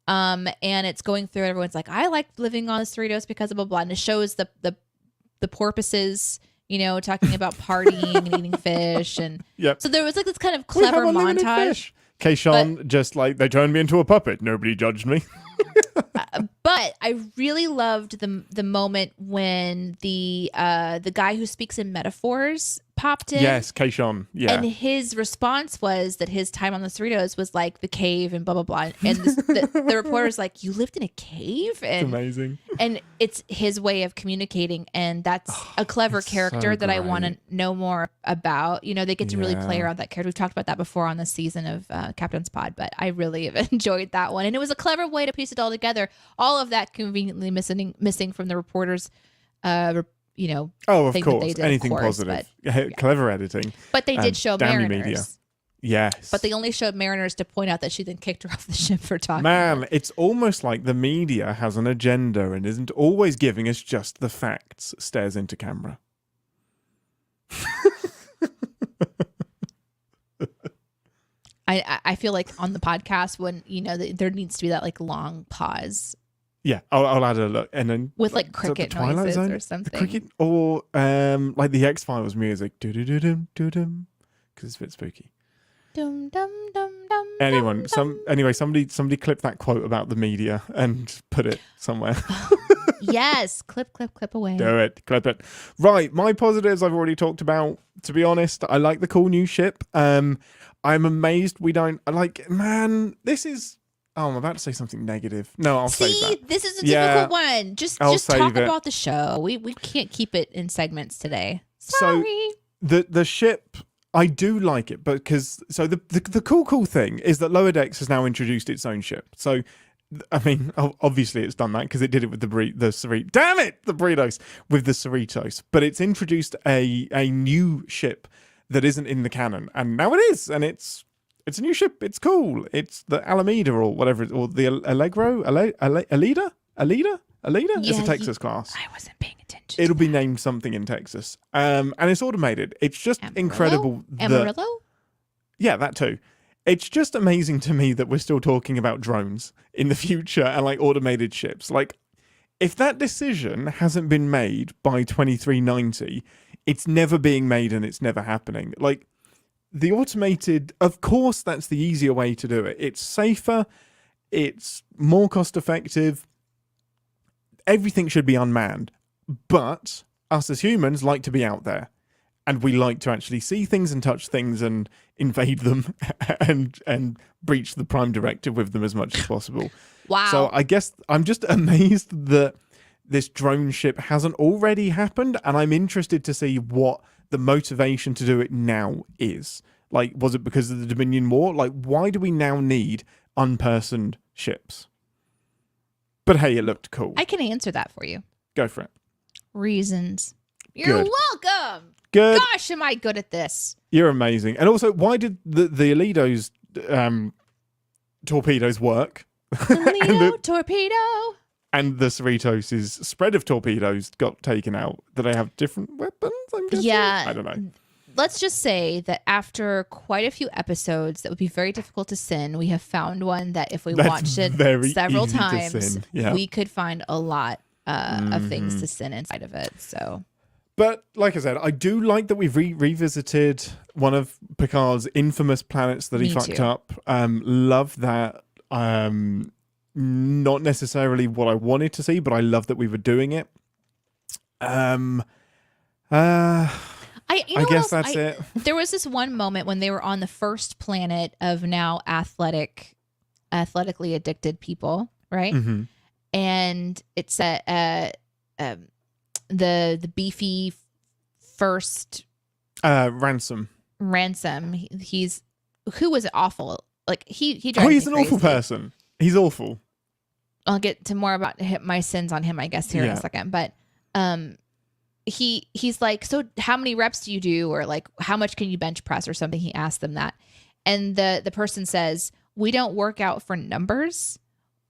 And it's going through, everyone's like, I like living on the Cerritos because of blah, blah, and it shows the porpoises, talking about partying and eating fish. And so there was like this kind of clever montage. Keishon just like, they turned me into a puppet. Nobody judged me. But I really loved the moment when the guy who speaks in metaphors popped in. Yes, Keishon. Yeah. And his response was that his time on the Cerritos was like the cave and blah, blah, blah. And the reporter's like, you lived in a cave? And, it's amazing. And it's his way of communicating. And that's a clever character that I want to know more about. They get to really play around that character. We've talked about that before on the season of Captain's Pod, but I really have enjoyed that one. And it was a clever way to piece it all together. All of that conveniently missing from the reporter's of course, anything positive. But, clever editing. But they did show Mariners. Media. Yes. But they only showed Mariners to point out that she then kicked her off the ship for talking. Man, it's almost like the media has an agenda and isn't always giving us just the facts. Stares into camera. I feel like on the podcast when, there needs to be that like long pause. Yeah, I'll add a look, and then with like cricket noises or something. Cricket, or like the X-Files music, do do do dum do dum, because it's a bit spooky. Dum dum dum dum. Anyway, somebody clip that quote about the media and put it somewhere. Yes, clip away. Do it, clip it. Right, my positives I've already talked about. To be honest, I like the cool new ship. I'm amazed we don't Man, this is. Oh, I'm about to say something negative. No, I'll save that. See, this is a difficult one. Just talk about the show. We can't keep it in segments today. Sorry. So the ship, I do like it, but the cool thing is that Lower Decks has now introduced its own ship. So, I mean, obviously it's done that because it did it with the Cerritos. Damn it, the burritos with the Cerritos. But it's introduced a new ship that isn't in the canon, and now it is, and it's It's a new ship. It's cool. It's the Alameda or whatever, or the Allegro, Alida. It's a Texas class. I wasn't paying attention. It'll be named something in Texas. And it's automated. It's just incredible. Amarillo? Yeah, that too. It's just amazing to me that we're still talking about drones in the future and like automated ships. Like, if that decision hasn't been made by 2390, it's never being made and it's never happening. Like, the automated, of course, that's the easier way to do it. It's safer. It's more cost effective. Everything should be unmanned. But us as humans like to be out there. And we like to actually see things and touch things and invade them and breach the Prime Directive with them as much as possible. Wow. So I guess I'm just amazed that this drone ship hasn't already happened, and I'm interested to see what the motivation to do it now is. Like, was it because of the Dominion War? Like, why do we now need unpersoned ships? But hey, it looked cool. I can answer that for you. Go for it. Reasons. You're welcome. Good. Gosh, am I good at this? You're amazing. And also, why did the Alido's torpedoes work? Toledo torpedo. And the Cerritos' spread of torpedoes got taken out. Do they have different weapons? I'm guessing? Yeah. I don't know. Let's just say that after quite a few episodes that would be very difficult to sin, we have found one that if we That's watched it very several easy to times, sin. Yeah. we could find a lot of things to sin inside of it. So, But like I said, I do like that we've revisited one of Picard's infamous planets that he Me fucked too. up. Love that. Not necessarily what I wanted to see, but I love that we were doing it. I I guess that's it. There was this one moment when they were on the first planet of now athletically addicted people, right? Mhm. And it's the beefy first Ransom. Ransom. He's who was awful. Like he Oh, drives he's me an awful crazy. person. He's awful. I'll get to more about my sins on him, I guess, here in Yeah. a second. But he's like, so how many reps do you do, or like how much can you bench press or something? He asked them that, and the person says, we don't work out for numbers.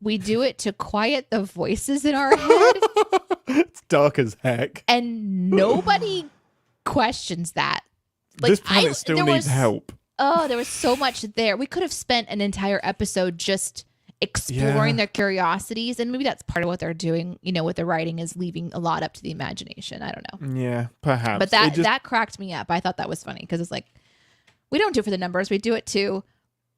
We do it to quiet the voices in our head. It's dark as heck. And nobody questions that. Like, This planet still there needs was- help. Oh, there was so much there. We could have spent an entire episode just exploring their curiosities, and maybe that's part of what they're doing, with the writing, is leaving a lot up to the imagination. I don't know. Yeah, perhaps. But that cracked me up. I thought that was funny because it's like, we don't do it for the numbers. We do it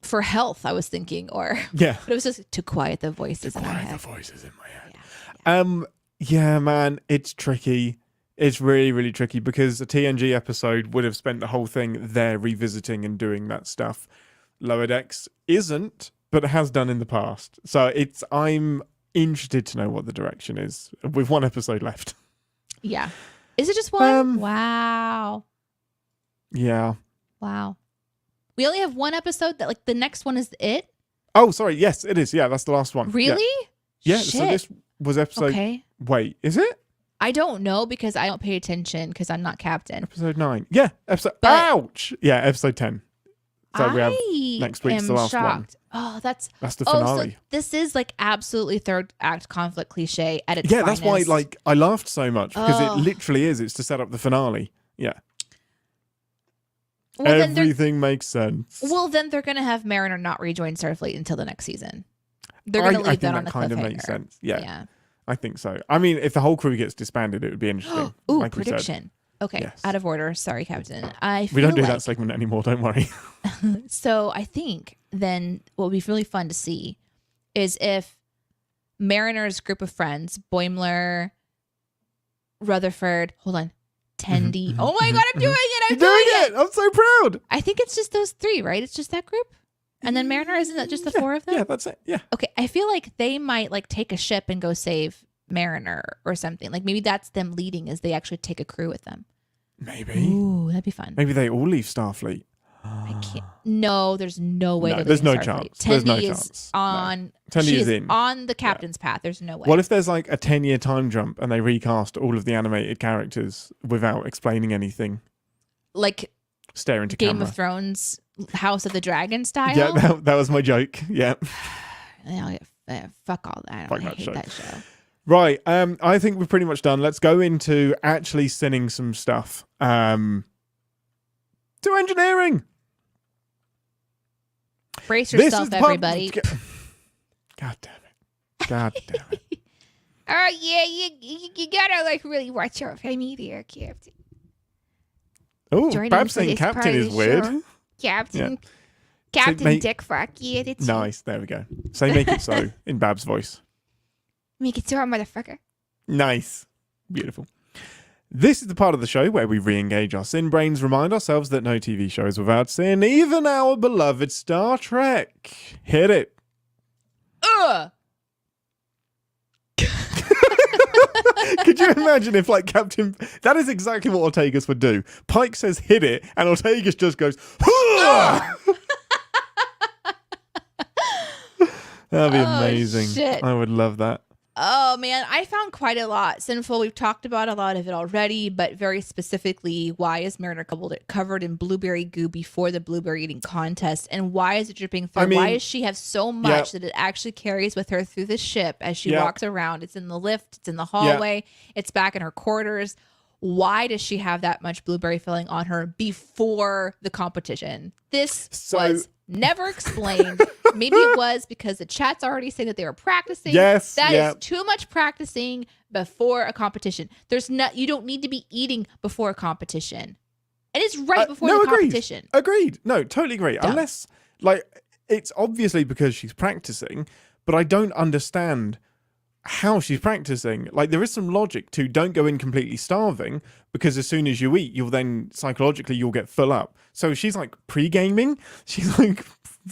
for health, I was thinking, but it was just to quiet the voices in our Quiet head. the voices in my head. Yeah, man, it's tricky. It's really, really tricky because a TNG episode would have spent the whole thing there revisiting and doing that stuff. Lower Decks isn't, but it has done in the past. So I'm interested to know what the direction is with one episode left. Yeah. Is it just one? Wow. Yeah. Wow. We only have one episode that, like, the next one is it? Oh, sorry. Yes, it is. Yeah, that's the last one. Really? Yeah. Shit. So this was episode. Okay. Wait, is it? I don't know because I don't pay attention because I'm not captain. Episode 9. Yeah. But- Ouch. Yeah, episode 10. So we have I next week's am the last one. shocked. Oh, that's the so finale. this is like absolutely third act conflict cliche at its Yeah, that's why finest. I laughed so much because Oh. it literally is. It's to set up the finale. Yeah. Well, then they're- Everything makes sense. Well, then they're going to have Mariner not rejoin Starfleet until the next season. They're going to I leave think that on a kind of cliffhanger. makes sense. Yeah, Yeah. I think so. I mean, if the whole crew gets disbanded, it would be interesting. Ooh, like we said. prediction. Okay, Yes. out of order. Sorry, Captain. I feel We don't do like, that segment anymore. Don't worry. So I think then what would be really fun to see is if Mariner's group of friends, Boimler, Rutherford, hold on, Tendi. Oh my God, I'm doing it. I'm You're doing doing it. it. I'm so proud. I think it's just those three, right? It's just that group. And then Mariner, isn't that just the four of them? Yeah, that's it. Yeah. Okay, I feel like they might like take a ship and go save Mariner or something. Like maybe that's them leading as they actually take a crew with them. Maybe. Ooh, that'd be fun. Maybe they all leave Starfleet. I can't. No, there's no way. No, they're there's leaving no Starfleet. chance. There's no Tendi chance. is No. on. Tendi she is in. on the captain's path. There's no way. What if there's like a 10-year time jump and they recast all of the animated characters without explaining anything? like Stare into Game camera. of Thrones House of the Dragon style. Yeah, that was my joke. Yeah. Fuck all that. Fuck I that hate show. that show. Right. I think we're pretty much done. Let's go into actually sinning some stuff. To engineering. Brace This yourself, is the part- everybody. God damn it. God damn it. Oh yeah, you gotta like really watch out for me there, Captain. Oh, Joining Babs for saying this part Captain of is the weird. show. Captain. Yeah. Captain mate- Dick Fuck. Yeah, that's it. Nice. There we go. Say make it so in Babs' voice. Make it so, motherfucker. Nice. Beautiful. This is the part of the show where we re-engage our sin brains, remind ourselves that no TV show is without sin, even our beloved Star Trek. Hit it. Ugh. Could you imagine if, like, Captain... That is exactly what Ortegas would do. Pike says hit it, and Ortegas just goes... That'd be amazing. Shit. I would love that. Oh man, I found quite a lot. Sinful, we've talked about a lot of it already, but very specifically, why is Mariner covered in blueberry goo before the blueberry eating contest? And why is it dripping through? I mean, why does she have so much that it actually carries with her through the ship as she walks around? It's in the lift, it's in the hallway, it's back in her quarters. Why does she have that much blueberry filling on her before the competition? This was never explained. Maybe it was because the chat's already saying that they were practicing. Yes, that is too much practicing before a competition. You don't need to be eating before a competition. And it's right before the competition. Agreed. No, totally agree. Dumb. Unless, like, it's obviously because she's practicing, but I don't understand how she's practicing. Like, there is some logic to don't go in completely starving, because as soon as you eat, you'll then psychologically you'll get full up. So she's like pre-gaming. She's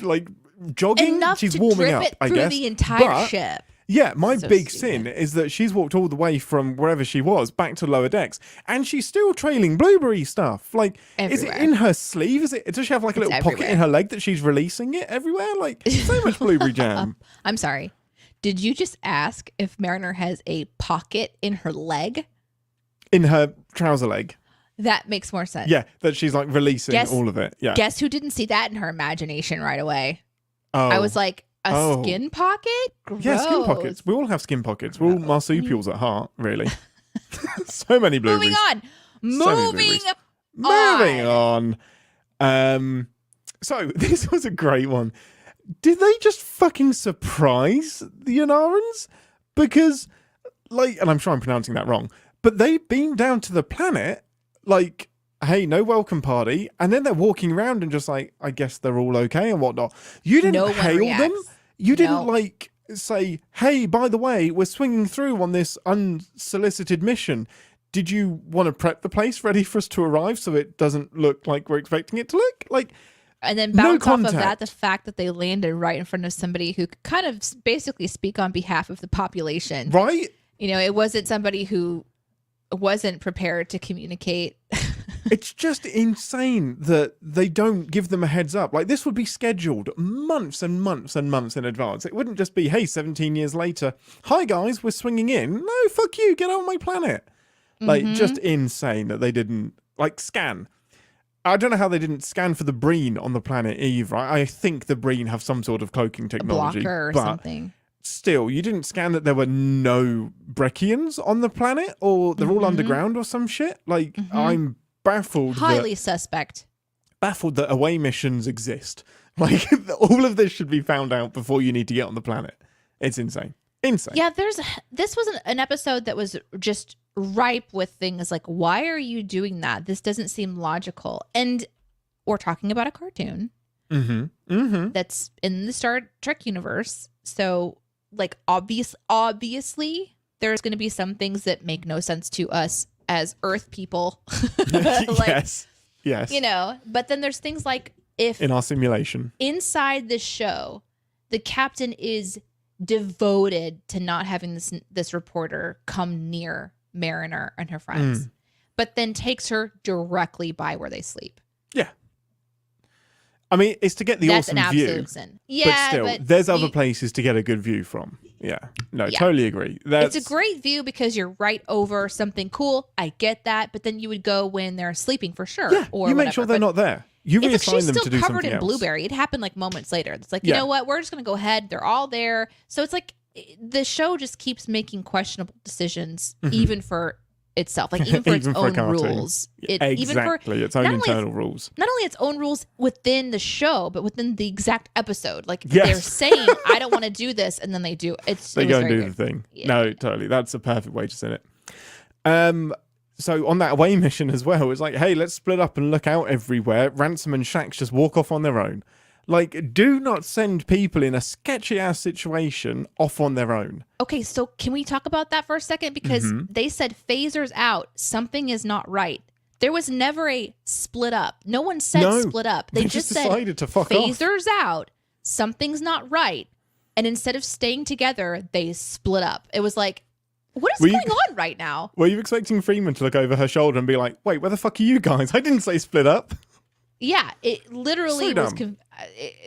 like jogging. Enough she's to warming drip up. it I through guess the entire But- ship. Yeah, my So big stupid. sin is that she's walked all the way from wherever she was back to lower decks, and she's still trailing blueberry stuff. Like, is it Everywhere. in her sleeve? Does she have like a It's little pocket everywhere. in her leg that she's releasing it everywhere? Like, so much blueberry jam I'm sorry. Did you just ask if Mariner has a pocket in her leg? in her trouser leg. That makes more sense. Yeah, that she's like releasing Guess- all of it. Yeah. Guess who didn't see that in her imagination right away? Oh. I was like, a Oh. skin pocket? Gross. Yeah, skin pockets. We all have skin pockets. We're all marsupials at heart, really. So many blueberries. Moving on. many Moving blueberries. Moving on. So this was a great one. Did they just fucking surprise the Yanarans? Because, like, and I'm sure I'm pronouncing that wrong, but they beamed down to the planet, like, hey, no welcome party, and then they're walking around and just like, I guess they're all okay and whatnot. You didn't No one hail them. reacts. You didn't No. like say, hey, by the way, we're swinging through on this unsolicited mission. Did you want to prep the place ready for us to arrive so it doesn't look like we're expecting it to look? Like, And then No bounce off of that, contact. the fact that they landed right in front of somebody who could kind of basically speak on behalf of the population. right? You know, it wasn't somebody who wasn't prepared to communicate. It's just insane that they don't give them a heads up. Like, this would be scheduled months and months and months in advance. It wouldn't just be, hey, 17 years later, hi guys, we're swinging in. No, fuck you, get on my planet. Like, just insane that they didn't, like, scan. I don't know how they didn't scan for the Breen on the planet Eve, right? I think the Breen have some sort of cloaking A technology. blocker or but something. still, you didn't scan that there were no Breccians on the planet, or they're all underground or some shit. Like, I'm baffled Highly suspect. that away missions exist. Like, all of this should be found out before you need to get on the planet. It's insane. Insane. Yeah, this was an episode that was just ripe with things like, why are you doing that? This doesn't seem logical. And we're talking about a cartoon that's in the Star Trek universe. So, like, obviously, there's going to be some things that make no sense to us as Earth people. Like, Yes. Yes. you know, but then there's things like if In our simulation. inside the show, the captain is devoted to not having this reporter come near Mariner and her friends, but then takes her directly by where they sleep. Yeah. I mean, it's to get the That's awesome an view. absolute sin. Yeah, But still, there's other you- places to get a good view from. Yeah. No, Yeah. totally agree. It's a great view because you're right over something cool. I get that, but then you would go when they're sleeping for sure. Yeah, or you make whatever. sure they're But not there. You it's like reassign she's them still to do covered something in else. blueberry. It happened like moments later. It's like, you Yeah. know what? We're just going to go ahead. They're all there. So it's like the show just keeps making questionable decisions, even for itself, like even for its Even for a own cartoon. rules. Exactly, its own not only internal rules. not only its own rules within the show, but within the exact episode. Like Yes. they're saying, "I don't want to do this," and then they do. They It was go and very do good. the thing. Yeah. No, totally. That's a perfect way to say it. So on that away mission as well, it's like, hey, let's split up and look out everywhere. Ransom and Shax just walk off on their own. Like, do not send people in a sketchy ass situation off on their own. Okay, so can we talk about that for a second? Because they said phasers out, something is not right. There was never a split up. No one said No, split up. They just said decided to fuck off. phasers out, something's not right. And instead of staying together, they split up. It was like, what is Were you- going on right now? Were you expecting Freeman to look over her shoulder and be like, wait, where the fuck are you guys? I didn't say split up. Yeah, it literally So was. dumb.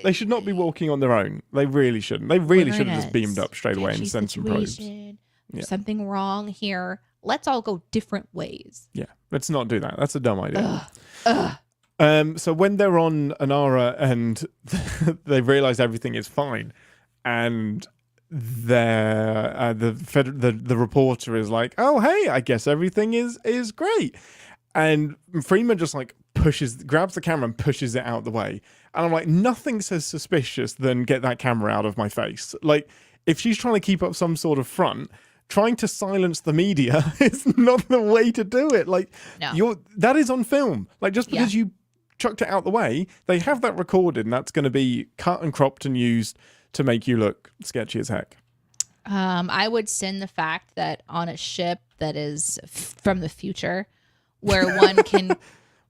They should not be walking on their own. They really shouldn't. They really should have just beamed up straight away and sketchy sent some probes. situation. Yeah. There's something wrong here. Let's all go different ways. Yeah, let's not do that. That's a dumb idea. Ugh. So when they're on Anara and they realize everything is fine, and the reporter is like, "Oh, hey, I guess everything is great," and Freeman just like grabs the camera and pushes it out the way, and I'm like, nothing says suspicious than get that camera out of my face. Like, if she's trying to keep up some sort of front, trying to silence the media is not the way to do it. Like, No. that is on film. Like, just because you chucked it out the way, they have that recorded, and that's going to be cut and cropped and used to make you look sketchy as heck. I would send the fact that on a ship that is from the future, where one can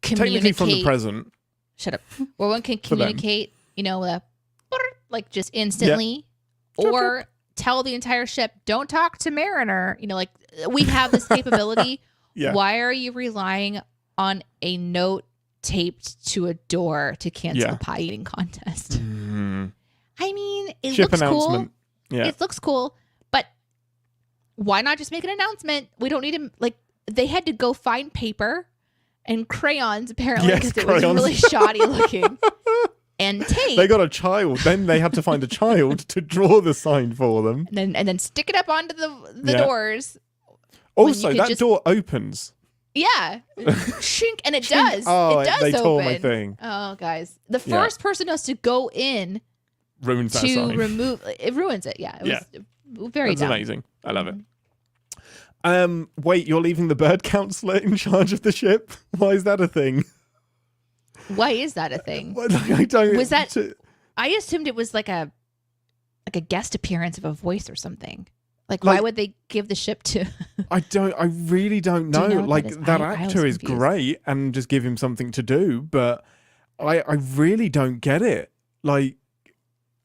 Technically communicate from the present. Shut up. Where one can For them. communicate, like just instantly, or tell the entire ship, "Don't talk to Mariner." Like we have this capability. Yeah. Why are you relying on a note taped to a door to cancel the pie eating contest? I mean, it Ship looks announcement. cool. Yeah. It looks cool, but why not just make an announcement? We don't need to, like, they had to go find paper and crayons, apparently, Yes, because it was crayons. really shoddy looking. And tape. They got a child. Then they had to find a child to draw the sign for them. and then stick it up onto the Yeah. doors. Also, could that just- door opens. Yeah. Shink. And it does. Oh, it does they open. tore my thing. Oh, guys. The Yeah. first person who has to go in Ruins that to sign. remove it ruins it. Yeah. It was very That's dumb. amazing. I love it. Wait, you're leaving the bird counselor in charge of the ship? Why is that a thing? Why is that a thing? I don't. Was that- I assumed it was like a guest appearance of a voice or something. Like why Like- would they give the ship to I really don't Do know. you know what Like that is? that I was actor is confused. great and just give him something to do, but I really don't get it. Like,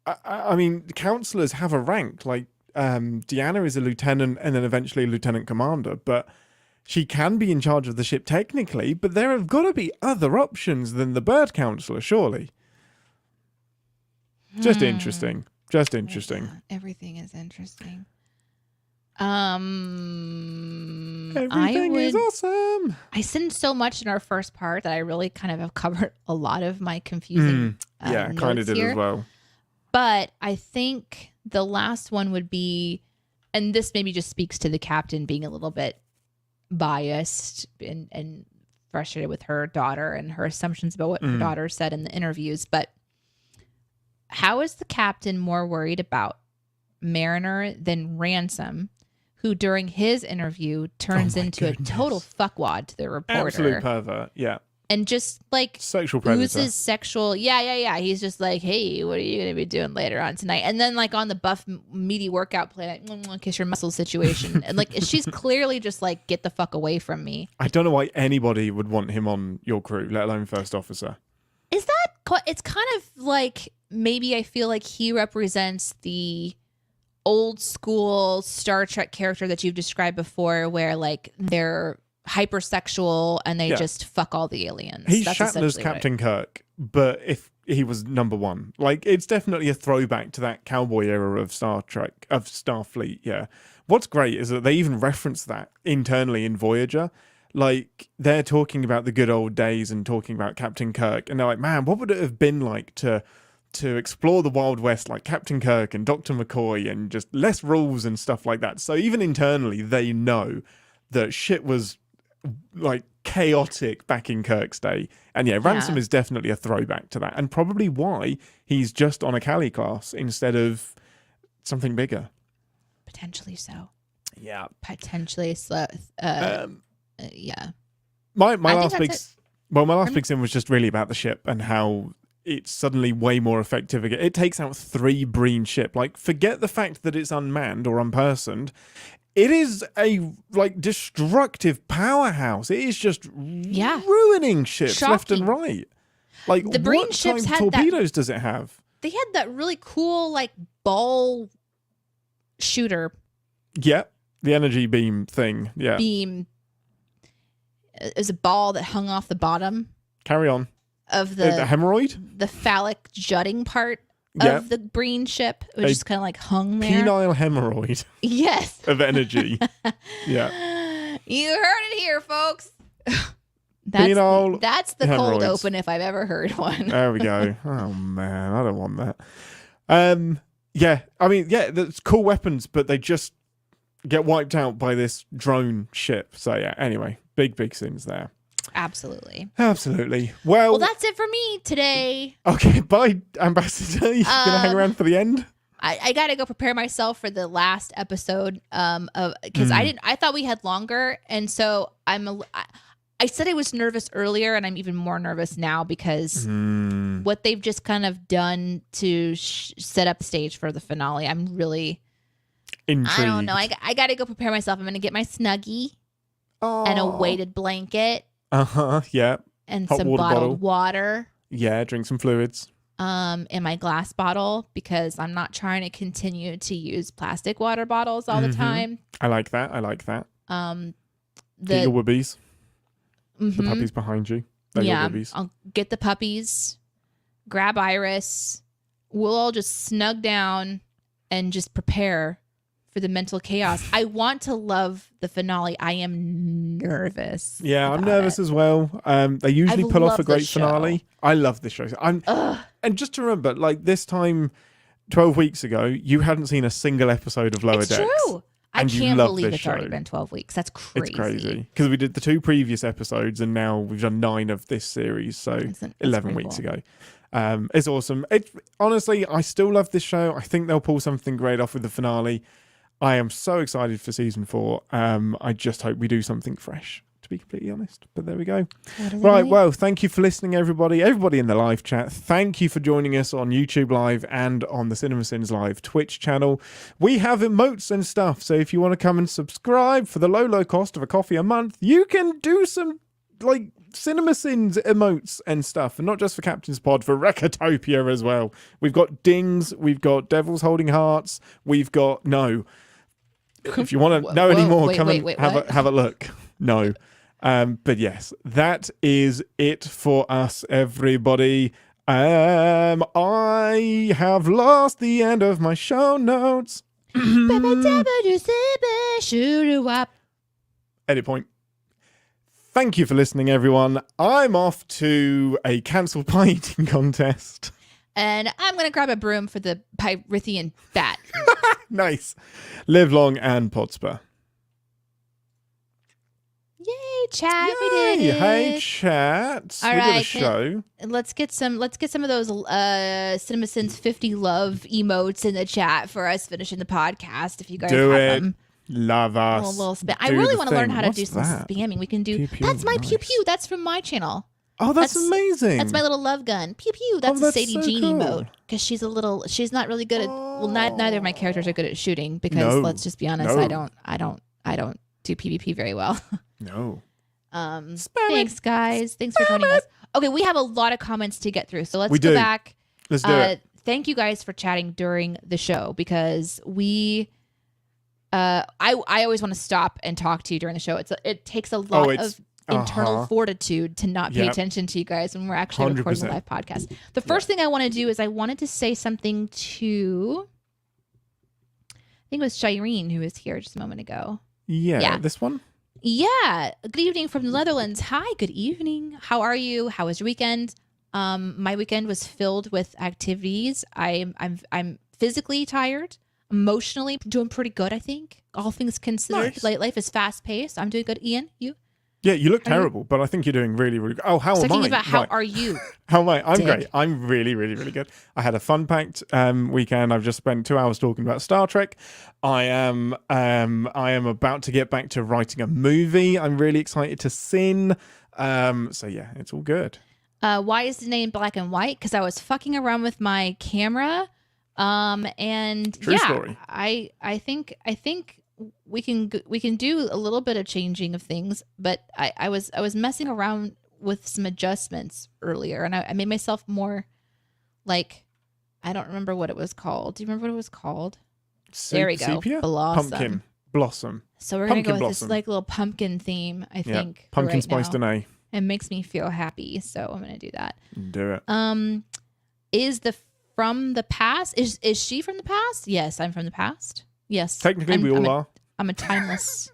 I mean, counselors have a rank. Like, Deanna is a lieutenant and then eventually a lieutenant commander, but she can be in charge of the ship technically, but there have got to be other options than the bird counselor, surely. Just interesting. Just interesting. Everything is interesting. Everything is awesome. I said so much in our first part that I really kind of have covered a lot of my confusing Yeah, kind of notes did here. as well. But I think the last one would be, and this maybe just speaks to the captain being a little bit biased and frustrated with her daughter and her assumptions about what her daughter said in the interviews. But how is the captain more worried about Mariner than Ransom, who during his interview turns Oh my into goodness. a total fuckwad to the reporter Absolute pervert. Yeah. and just like Sexual predator. oozes sexual. Yeah. He's just like, hey, what are you going to be doing later on tonight? And then like on the buff meaty workout plan, like, kiss your muscles situation. And like, she's clearly just like, get the fuck away from me. I don't know why anybody would want him on your crew, let alone first officer. Is that, it's kind of like, maybe I feel like he represents the old school Star Trek character that you've described before, where like they're hypersexual and they just fuck all the aliens. He's That's Shatner's essentially what Captain Kirk, but if he was number one, like it's definitely a throwback to that cowboy era of Star Trek, of Starfleet. Yeah. What's great is that they even reference that internally in Voyager. like they're talking about the good old days and talking about Captain Kirk, and they're like, man, what would it have been like to explore the Wild West like Captain Kirk and Dr. McCoy and just less rules and stuff like that. So even internally, they know that shit was like chaotic back in Kirk's day. And yeah, Ransom is definitely a throwback to that, and probably why he's just on a Cali class instead of something bigger. Potentially so. Yeah. Potentially so. Yeah. My last big sin was just really about the ship and how it's suddenly way more effective again. It takes out 3 Breen ship. Like, forget the fact that it's unmanned or unpersoned. It is a like destructive powerhouse. It is just ruining ships left and right. Like, the Breen what ships type had of torpedoes does it have? They had that really cool like ball shooter. Yep, the energy beam thing. Yeah, beam. It was a ball that hung off the bottom. Carry on. Of the hemorrhoid, the phallic jutting part of the Breen ship. It was just kind of like hung there. Penile hemorrhoid. Yes. Of energy. Yeah. You heard it here, folks. That's the cold open if I've ever heard one. There we go. Oh man, I don't want that. Yeah, I mean, yeah, that's cool weapons, but they just get wiped out by this drone ship. So yeah, anyway, big sins there. Absolutely. Well, that's it for me today. Okay, bye, Ambassador. You gonna hang around for the end? I gotta go prepare myself for the last episode because I thought we had longer, and so I said I was nervous earlier, and I'm even more nervous now because what they've just kind of done to set up the stage for the finale. I'm really intrigued. I don't know. I got to go prepare myself. I'm going to get my Snuggie and a weighted blanket. Yeah. And hot some bottled water. Yeah, drink some fluids. In my glass bottle because I'm not trying to continue to use plastic water bottles all the time. I like that. Get your whoobies. The puppies behind you. I'll get the puppies, grab Iris. We'll all just snug down and just prepare for the mental chaos. I want to love the finale. I am nervous. Yeah, I'm nervous as well. They usually pull off a great finale. I love this show. And just to remember, like this time 12 weeks ago, you hadn't seen a single episode of Lower Decks. It's true. I can't believe it's already been 12 weeks. That's crazy. It's crazy. Because we did the 2 previous episodes and now we've done 9 of this series. So 11 weeks ago. It's awesome. Honestly, I still love this show. I think they'll pull something great off with the finale. I am so excited for season 4. I just hope we do something fresh, to be completely honest. But there we go. Right, well, thank you for listening, everybody. Everybody in the live chat, thank you for joining us on YouTube Live and on the CinemaSins Live Twitch channel. We have emotes and stuff, so if you want to come and subscribe for the low cost of a coffee a month, you can do some, like, CinemaSins emotes and stuff, and not just for Captain's Pod, for Recotopia as well. We've got dings, we've got devils holding hearts, we've got if you want to know any more, come and have a look. No. But yes, that is it for us, everybody. I have lost the end of my show notes. Edit point. Thank you for listening, everyone. I'm off to a cancelled pie eating contest. And I'm going to grab a broom for the Pyrithian bat. Nice. Live long and prosper. Yay, chat. Yay. We did it. Hey, chat. All we right, did a show. Let's get some of those CinemaSins 50 love emotes in the chat for us finishing the podcast if you guys have them. Love us. A little spam. I really want to learn how to do some spamming. We can do. Pew, pew, that's my nice. Pew Pew. That's from my channel. Oh, that's amazing. That's my little love gun. Pew pew. That's a Sadie Jean emote because she's not really good at. Well, neither of my characters are good at shooting because let's just be honest. I don't do PvP very well. No. Thanks, guys. Thanks for joining us. Okay, we have a lot of comments to get through, so let's go back. Let's do it. Thank you guys for chatting during the show because we. I always want to stop and talk to you during the show. It takes a lot of internal fortitude to not pay attention to you guys when we're actually 100%. Recording a live podcast. The first thing I want to do is I wanted to say something to, I think it was Shireen who was here just a moment ago. Yeah. This one? Yeah. Good evening from the Netherlands. Hi, good evening. How are you? How was your weekend? My weekend was filled with activities. I'm physically tired. Emotionally doing pretty good, I think. All things considered. Nice. Life is fast paced. I'm doing good. Ian, you? Yeah, you look How are you? terrible, but I think you're doing really, really good. Oh, how am Talking I? about how Right. are you? How am I? I'm Dick. great. I'm really, really, really good. I had a fun-packed weekend. I've just spent 2 hours talking about Star Trek. I am about to get back to writing a movie. I'm really excited to sin. So yeah, it's all good. Why is the name black and white? Because I was fucking around with my camera. And True yeah, story. I think we can do a little bit of changing of things, but I was messing around with some adjustments earlier, and I made myself more like, I don't remember what it was called. Do you remember what it was called? There we go. Sepia? Blossom. Pumpkin blossom. So we're gonna Pumpkin go with this blossom. like little pumpkin theme. I Yeah. think for Pumpkin right spice now. Danae. It makes me feel happy, so I'm gonna do that. Do it. Is the from the past? Is she from the past? Yes, I'm from the past. Yes, Technically, we all are. I'm a timeless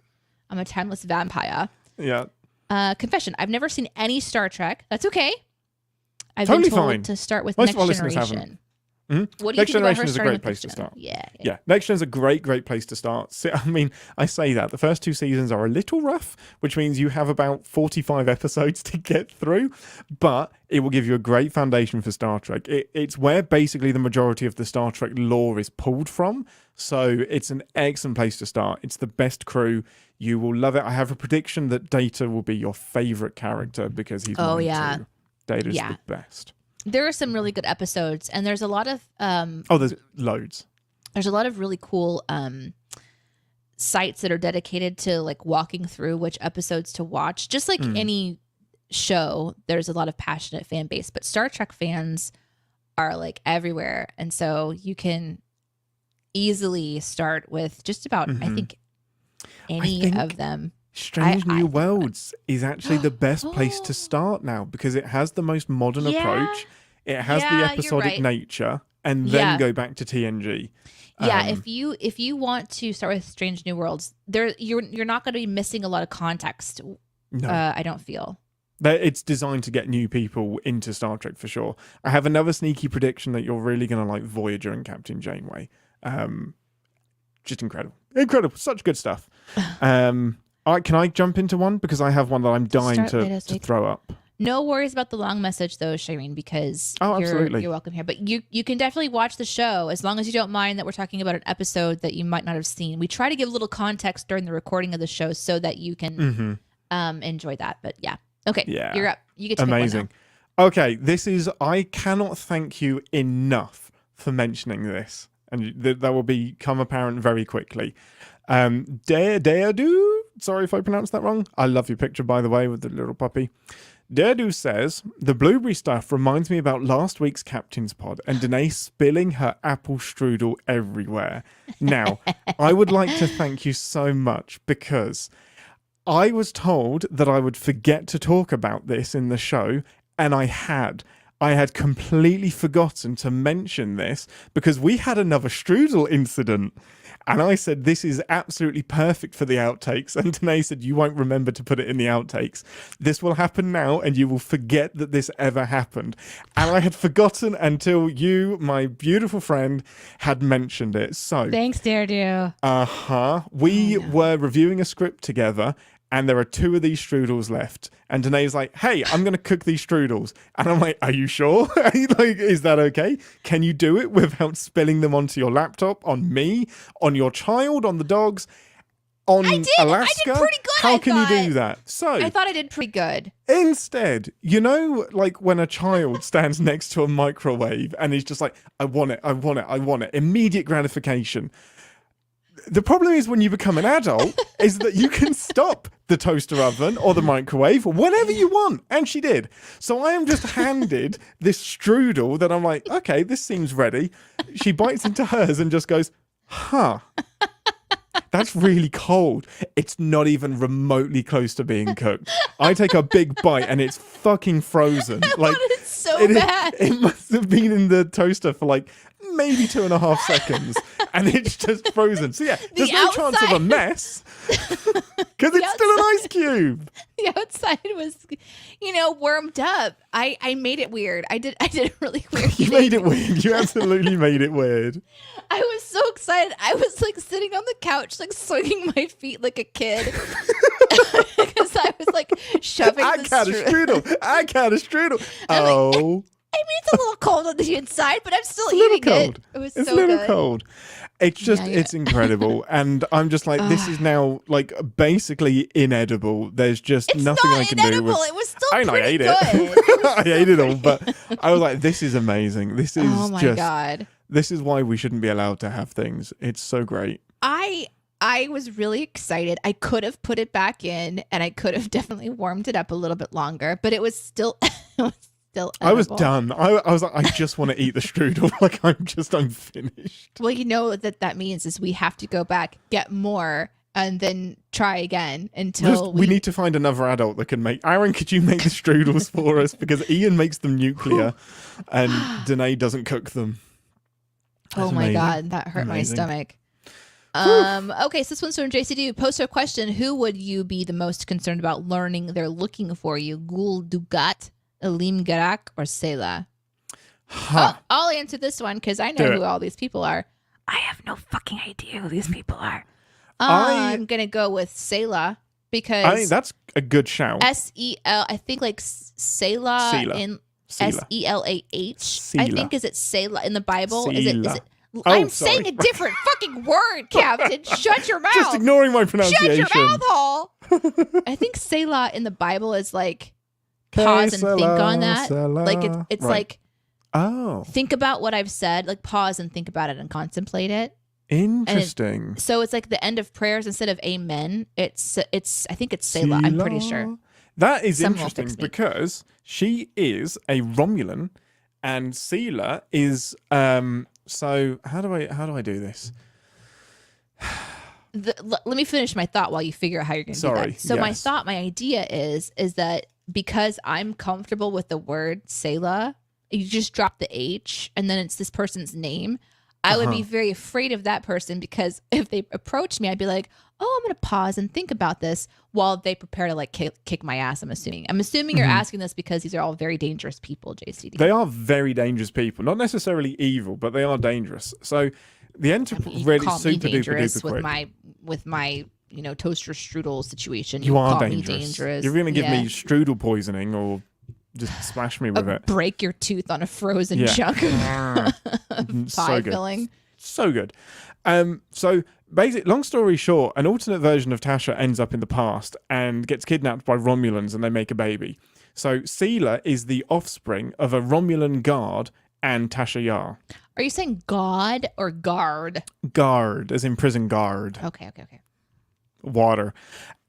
vampire. Yeah. Confession: I've never seen any Star Trek. That's okay. I've Totally been told fine. to start with Most Next of our listeners Generation. haven't. Mhm. What do you Next think about Generation her is a starting great with place to Next Gen? start. Yeah. Yeah, Next Gen's a great place to start. I mean, I say that. The first 2 seasons are a little rough, which means you have about 45 episodes to get through, but it will give you a great foundation for Star Trek. It's where basically the majority of the Star Trek lore is pulled from, so it's an excellent place to start. It's the best crew. You will love it. I have a prediction that Data will be your favorite character because he's Oh, mine yeah. too. Data's Yeah. the best. There are some really good episodes, and there's a lot of Oh, there's loads. there's a lot of really cool sites that are dedicated to like walking through which episodes to watch. Just like any show, there's a lot of passionate fan base, but Star Trek fans are like everywhere, and so you can easily start with just about I think any think of them. Strange I New think Worlds is actually the best place to start now because it has the most modern Yeah. approach. It has Yeah, the you're episodic right. nature, and then Yeah. go back to TNG. Yeah, if you want to start with Strange New Worlds, you're not going to be missing a lot of context. No, I don't feel. it's designed to get new people into Star Trek for sure. I have another sneaky prediction that you're really going to like Voyager and Captain Janeway. Just incredible, such good stuff. Can I jump into one because I have one that I'm dying Start latest to week. throw up. No worries about the long message though, Shireen, because Oh, absolutely. you're welcome here. But you can definitely watch the show as long as you don't mind that we're talking about an episode that you might not have seen. We try to give a little context during the recording of the show so that you can enjoy that. But yeah. Okay. Yeah. You're up. You get to pick one Amazing. now. Okay, I cannot thank you enough for mentioning this, and that will become apparent very quickly. Deadu, sorry if I pronounced that wrong. I love your picture, by the way, with the little puppy. Deadu says, the blueberry stuff reminds me about last week's Captain's Pod and Danae spilling her apple strudel everywhere. Now, I would like to thank you so much because I was told that I would forget to talk about this in the show, and I had. I had completely forgotten to mention this because we had another strudel incident. And I said, this is absolutely perfect for the outtakes. And Danae said, you won't remember to put it in the outtakes. This will happen now, and you will forget that this ever happened. And I had forgotten until you, my beautiful friend, had mentioned it. So, Thanks, Daredevil. we were reviewing a script together, and there are 2 of these strudels left. And Danae's like, hey, I'm going to cook these strudels. And I'm like, are you sure? Like, is that okay? Can you do it without spilling them onto your laptop, on me, on your child, on the dogs, on Alaska? I did pretty good, How I can you thought. do that? So I thought I did pretty good. instead, like when a child stands next to a microwave and he's just like, I want it, I want it, I want it. Immediate gratification. The problem is when you become an adult is that you can stop the toaster oven or the microwave whenever you want. And she did. So I am just handed this strudel that I'm like, okay, this seems ready. She bites into hers and just goes, huh. That's really cold. It's not even remotely close to being cooked. I take a big bite and it's fucking frozen. Like, It's so bad. It must have been in the toaster for like maybe 2.5 seconds, and it's just frozen. So yeah, there's no chance of a mess because it's still an ice cube. The outside was, warmed up. I made it weird. I did a really weird You thing. made it weird. You absolutely made it weird. I was so excited. I was like sitting on the couch, like swinging my feet like a kid. Because I was like shoving I the got a strudel. I got a strudel. I'm like, Oh. I mean, it's a little cold on the inside, but I'm still It's a little eating cold. it. It was It's so a little good. cold. It's just, Yeah, yeah. it's incredible. And I'm just like, this is now like basically inedible. There's just It's nothing not I can inedible. do with. It was still I pretty ate good. it. I ate it all, but I was like, this is amazing. This is Oh my just, God. this is why we shouldn't be allowed to have things. It's so great. I was really excited. I could have put it back in, and I could have definitely warmed it up a little bit longer, but it was still I was edible. done. I was like, I just want to eat the strudel. Like I'm finished. Well, that means is we have to go back, get more, and then try again until We need to find another adult that can make. Aaron, could you make the strudels for us? Because Ian makes them nuclear, and Danae doesn't cook them. That's Oh my amazing. God, that hurt Amazing. my stomach. Okay, so this one's from JCD. Post a question: who would you be the most concerned about learning they're looking for you? Gul Dugat, Elim Garak, or Selah? Huh. I'll answer this one because I know Do who it. all these people are. I have no fucking idea who these people are. I- I'm gonna go with Selah because I think that's a good shout. S-E-L. I think like Selah Selah. in Selah. S-E-L-A-H. I Selah. think is it Selah in the Bible? Is it? Selah. Oh, I'm sorry. saying a different fucking word, Captain. Shut your mouth. Just ignoring my Shut pronunciation. your mouth hole. I think Selah in the Bible is like pause and think on that. Like it's Right. like Oh, think about what I've said. Like pause and think about it and contemplate it. interesting. So it's like the end of prayers instead of amen. It's I think it's Selah. I'm pretty sure. That is Someone will interesting fix me. because she is a Romulan, and Selah is So how do I do this? Let me finish my thought while you figure out how you're going to do Sorry, that. So yes. my idea is that because I'm comfortable with the word Selah, you just drop the H and then it's this person's name. I would be very afraid of that person because if they approach me, I'd be like, oh, I'm going to pause and think about this while they prepare to like kick my ass. I'm assuming you're asking this because these are all very dangerous people, JCD. They are very dangerous people. Not necessarily evil, but they are dangerous. So the Enterprise You really call me super duper dangerous duper with quick. my toaster strudel situation. You are call dangerous. Me dangerous. You're going to give Yeah. me strudel poisoning or just smash me with it. Break your tooth on a frozen Yeah. chunk of So pie good. filling. So good. So basically, long story short, an alternate version of Tasha ends up in the past and gets kidnapped by Romulans and they make a baby. So Selah is the offspring of a Romulan guard and Tasha Yar. Are you saying God or guard? Guard, as in prison guard. Okay. Water.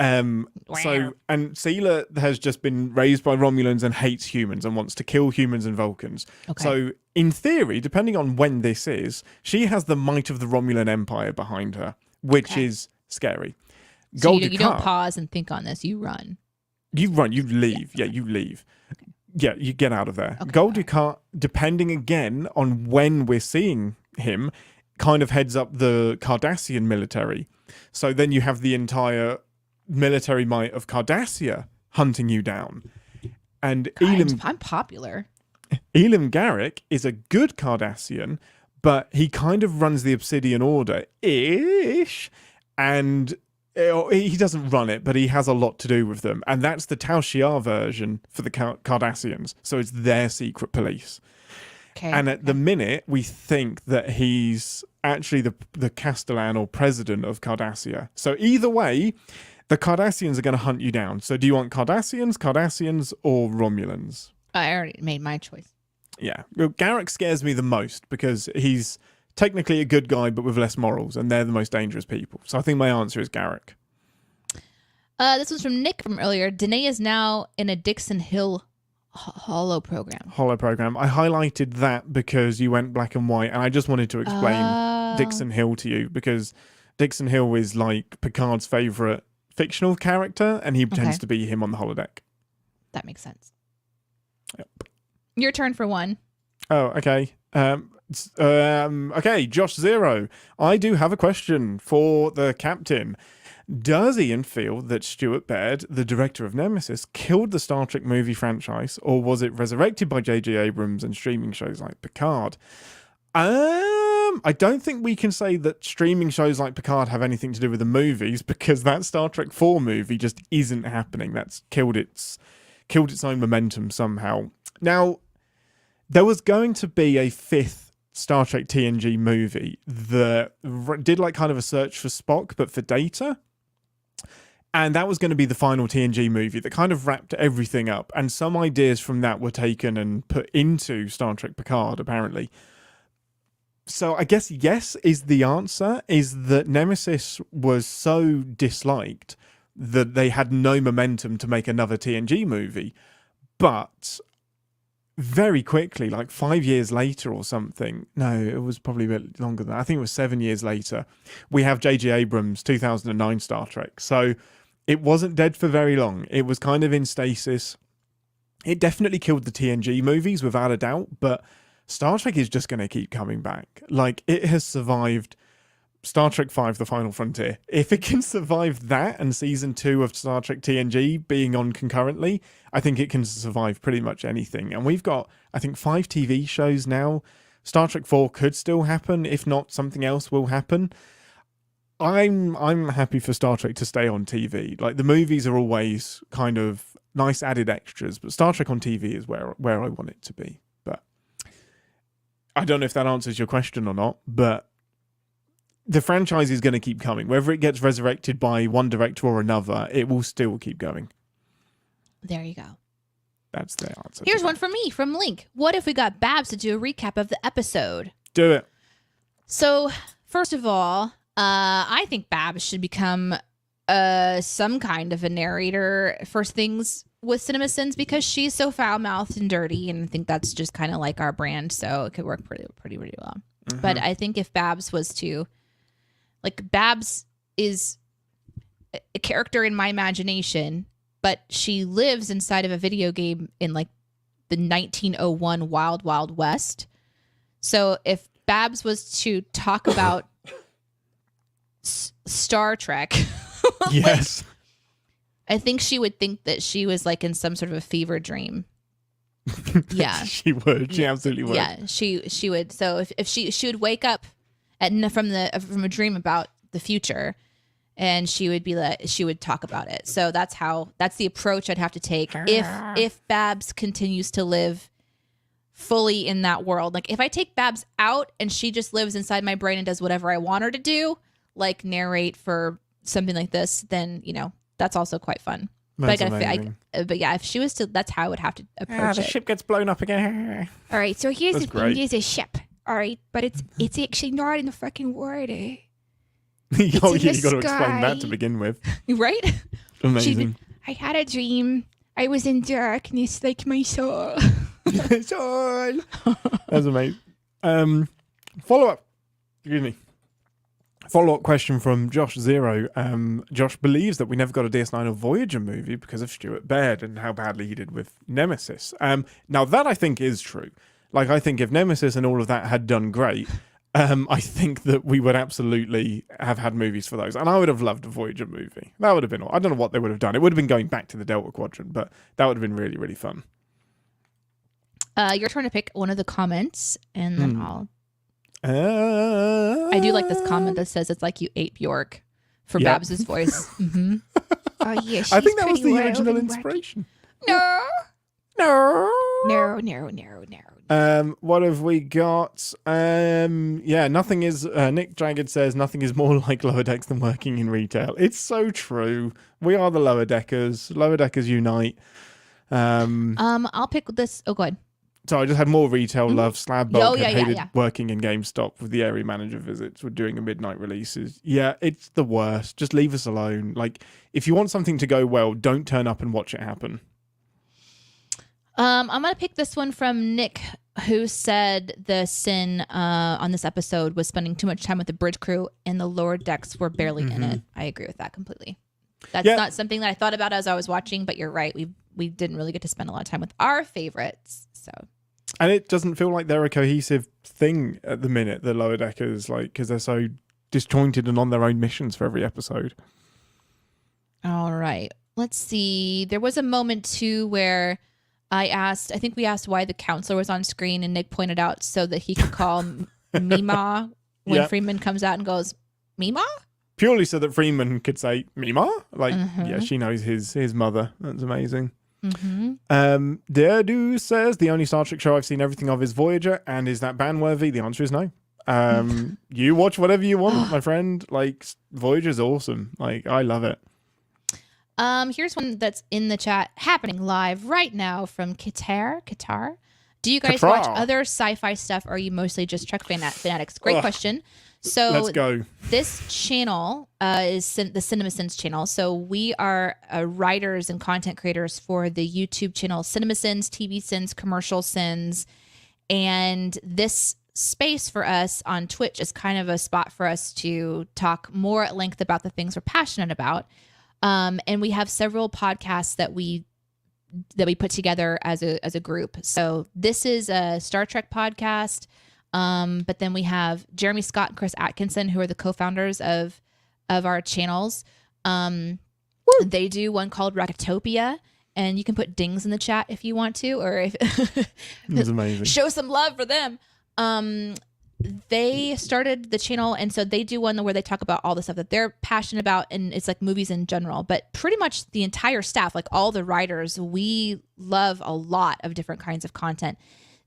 So and Selah has just been raised by Romulans and hates humans and wants to kill humans and Vulcans. Okay. So in theory, depending on when this is, she has the might of the Romulan Empire behind her, which Okay. is scary. So Gul you don't Dukat- pause and think on this. You run. You run, you leave. Yeah, you leave. Yeah, you get out of there. Okay, Gul Dukat, depending again on when we're seeing him, kind of heads up the Cardassian military. So then you have the entire military might of Cardassia hunting you down. And I'm popular. Elim Garak is a good Cardassian, but he kind of runs the Obsidian Order-ish, and he doesn't run it, but he has a lot to do with them. And that's the Tal Shiar version for the Cardassians, so it's their secret police. Okay. And at the minute, we think that he's actually the Castellan or president of Cardassia. So either way, the Cardassians are going to hunt you down. So do you want Cardassians, or Romulans? I already made my choice. Yeah. Well, Garak scares me the most because he's technically a good guy, but with less morals, and they're the most dangerous people. So I think my answer is Garak. This one's from Nick from earlier. Danae is now in a Dixon Hill Hollow program. Holo program. I highlighted that because you went black and white, and I just wanted to explain Oh. Dixon Hill to you because Dixon Hill is like Picard's favorite fictional character, and he pretends to be him on the holodeck. That makes sense. Yep. Your turn for one. Oh, okay. Okay, Josh Zero. I do have a question for the captain. Does Ian feel that Stuart Baird, the director of Nemesis, killed the Star Trek movie franchise, or was it resurrected by J.J. Abrams and streaming shows like Picard? I don't think we can say that streaming shows like Picard have anything to do with the movies, because that Star Trek 4 movie just isn't happening. That's killed its own momentum somehow. Now, there was going to be a 5th Star Trek TNG movie that did like kind of a search for Spock, but for Data. And that was going to be the final TNG movie that kind of wrapped everything up. And some ideas from that were taken and put into Star Trek Picard, apparently. So I guess yes is the answer, is that Nemesis was so disliked that they had no momentum to make another TNG movie. But very quickly, like 5 years later or something, no, it was probably a bit longer than that. I think it was 7 years later, we have J.J. Abrams' 2009 Star Trek. So it wasn't dead for very long. It was kind of in stasis. It definitely killed the TNG movies, without a doubt, but Star Trek is just going to keep coming back. Like, it has survived Star Trek V, The Final Frontier. If it can survive that and season 2 of Star Trek TNG being on concurrently, I think it can survive pretty much anything. And we've got, I think, 5 TV shows now. Star Trek 4 could still happen. If not, something else will happen. I'm happy for Star Trek to stay on TV. Like, the movies are always kind of nice added extras, but Star Trek on TV is where I want it to be. But I don't know if that answers your question or not, but the franchise is going to keep coming. Whether it gets resurrected by one director or another, it will still keep going. There you go. That's the answer. Here's one from me, from Link. What if we got Babs to do a recap of the episode? Do it. So, first of all, I think Babs should become some kind of a narrator for things with CinemaSins, because she's so foul-mouthed and dirty, and I think that's just kind of like our brand, so it could work pretty well. Mm-hmm. But I think if Babs was to, like, Babs is a character in my imagination, but she lives inside of a video game in like the 1901 Wild Wild West. So if Babs was to talk about Star Trek, yes, I think she would think that she was like in some sort of a fever dream. Yeah, she would. She absolutely would. Yeah, she would. So if she would wake up from a dream about the future, and she would talk about it. So that's the approach I'd have to take if Babs continues to live fully in that world. Like, if I take Babs out and she just lives inside my brain and does whatever I want her to do, like narrate for something like this, then, you know, that's also quite fun. That's amazing. But yeah, if she was to, that's how I would have to approach the it. ship gets blown up again. All right, so here's That's the thing. great. There's a ship, all right? But it's actually not in the fucking water. Oh, in yeah, the you got to explain that to sky. begin with. Right? Amazing. I had a dream. I was in darkness like my soul. That's amazing. Follow-up. Excuse me. Follow-up question from Josh Zero. Josh believes that we never got a DS9 or Voyager movie because of Stuart Baird and how badly he did with Nemesis. Now, that I think is true. Like, I think if Nemesis and all of that had done great, I think that we would absolutely have had movies for those. And I would have loved a Voyager movie. That would have been all. I don't know what they would have done. It would have been going back to the Delta Quadrant, but that would have been really, really fun. You're trying to pick one of the comments, and then I'll... I I do like this comment that says it's like you ate Bjork for Yep. Babs's voice. Mm-hmm. Oh yeah, she's I think that was pretty the wild original and wacky. inspiration. No. No. What have we got? Nothing is. Nick Jagged says nothing is more like Lower Decks than working in retail. It's so true. We are the Lower Deckers. Lower Deckers unite. I'll pick this. Oh, go ahead. So I just had more retail love. Slab Bulk had hated yeah. working in GameStop with the area manager visits. We're doing a midnight releases. Yeah, it's the worst. Just leave us alone. Like, if you want something to go well, don't turn up and watch it happen. I'm gonna pick this one from Nick, who said the sin on this episode was spending too much time with the bridge crew, and the lower decks were barely in it. I agree with that completely. That's not something that I thought about as I was watching, but you're right. We didn't really get to spend a lot of time with our favorites. So And it doesn't feel like they're a cohesive thing at the minute, the Lower Deckers, like, because they're so disjointed and on their own missions for every episode. All right. Let's see. There was a moment too where I think we asked why the counselor was on screen, and Nick pointed out so that he could call Mima when Yep. Freeman comes out and goes, Mima? Purely so that Freeman could say, Mima? Like, Mhm. yeah, she knows his mother. That's amazing. Mm-hmm. Deadu says, the only Star Trek show I've seen everything of is Voyager, and is that ban-worthy? The answer is no. You watch whatever you want, my friend. Like, Voyager's awesome. Like, I love it. Here's one that's in the chat happening live right now from Qatar. Do you guys Qatar. watch other sci-fi stuff, or are you mostly just Trek fanatics? Great Ugh. question. So Let's go. this channel is the CinemaSins channel. So we are writers and content creators for the YouTube channel CinemaSins, TV Sins, Commercial Sins. And this space for us on Twitch is kind of a spot for us to talk more at length about the things we're passionate about. And we have several podcasts that we put together as a group. So this is a Star Trek podcast. But then we have Jeremy Scott and Chris Atkinson, who are the co-founders of our channels. They do one called Rocketopia, and you can put dings in the chat if you want to, or if It's amazing. show some love for them. They started the channel, and so they do one where they talk about all the stuff that they're passionate about, and it's like movies in general. But pretty much the entire staff, like all the writers, we love a lot of different kinds of content.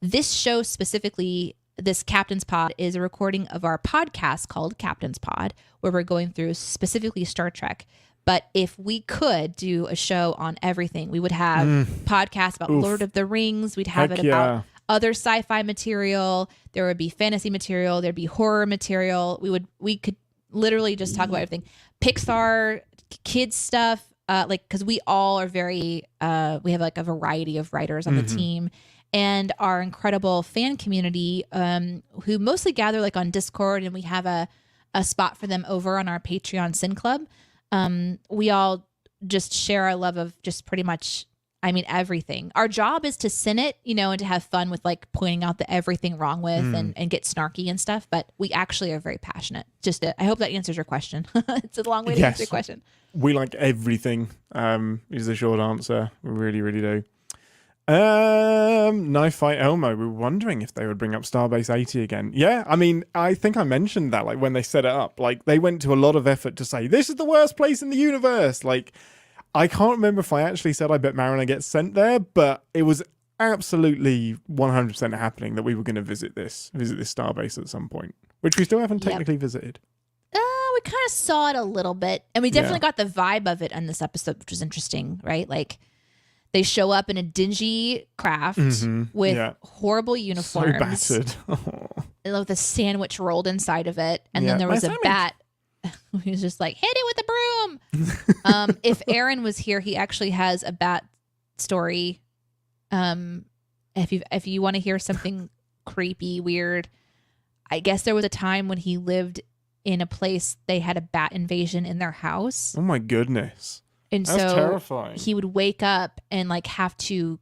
This show specifically, this Captain's Pod, is a recording of our podcast called Captain's Pod, where we're going through specifically Star Trek. But if we could do a show on everything, we would have podcasts about Oof. Lord of the Rings. We'd have Heck it yeah. about other sci-fi material. There would be fantasy material. There'd be horror material. We could literally just talk about everything. Pixar, kids stuff, because we all are very, we have like a variety of writers on the team, and our incredible fan community, who mostly gather like on Discord, and we have a spot for them over on our Patreon Sin Club. We all just share our love of just pretty much, I mean, everything. Our job is to sin it, and to have fun with like pointing out the everything wrong with and get snarky and stuff. But we actually are very passionate. I hope that answers your question. It's a long way to answer your question. We like everything, is the short answer. We really, really do. Knife Fight Elmo, we were wondering if they would bring up Starbase 80 again. Yeah, I mean, I think I mentioned that, like, when they set it up. Like, they went to a lot of effort to say, this is the worst place in the universe. Like, I can't remember if I actually said I bet Mariner gets sent there, but it was absolutely 100% happening that we were going to visit this Starbase at some point, which we still haven't technically visited. We kind of saw it a little bit, and we definitely got the vibe of it in this episode, which was interesting, right? Like, they show up in a dingy craft with horrible uniforms. So battered. With a sandwich rolled inside of it. And then there was a bat who was just like, hit it with the broom. If Aaron was here, he actually has a bat story. If you want to hear something creepy, weird, I guess there was a time when he lived in a place they had a bat invasion in their house. Oh my goodness. And That's so terrifying. he would wake up and like have to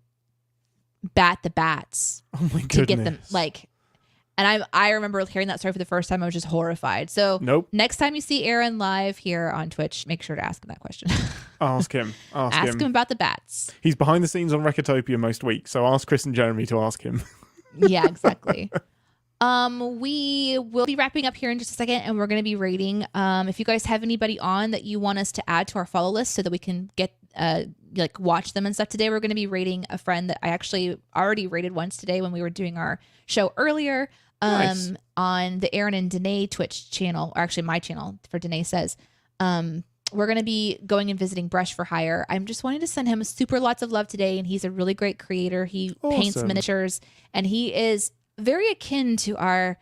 bat the bats Oh my goodness. to get them and I remember hearing that story for the first time. I was just horrified. So next time you see Aaron live here on Twitch, make sure to ask him that question. Ask him. Ask him about the bats. He's behind the scenes on Recotopia most weeks, so ask Chris and Jeremy to ask him. Yeah, exactly. We will be wrapping up here in just a second, and we're going to be rating. If you guys have anybody on that you want us to add to our follow list so that we can get watch them and stuff today, we're going to be rating a friend that I actually already rated once today when we were doing our show earlier. Nice. On the Aaron and Danae Twitch channel, or actually my channel for Danae Says. We're going to be going and visiting Brush for Hire. I'm just wanting to send him super lots of love today, and he's a really great creator. He paints miniatures, and he is very akin to our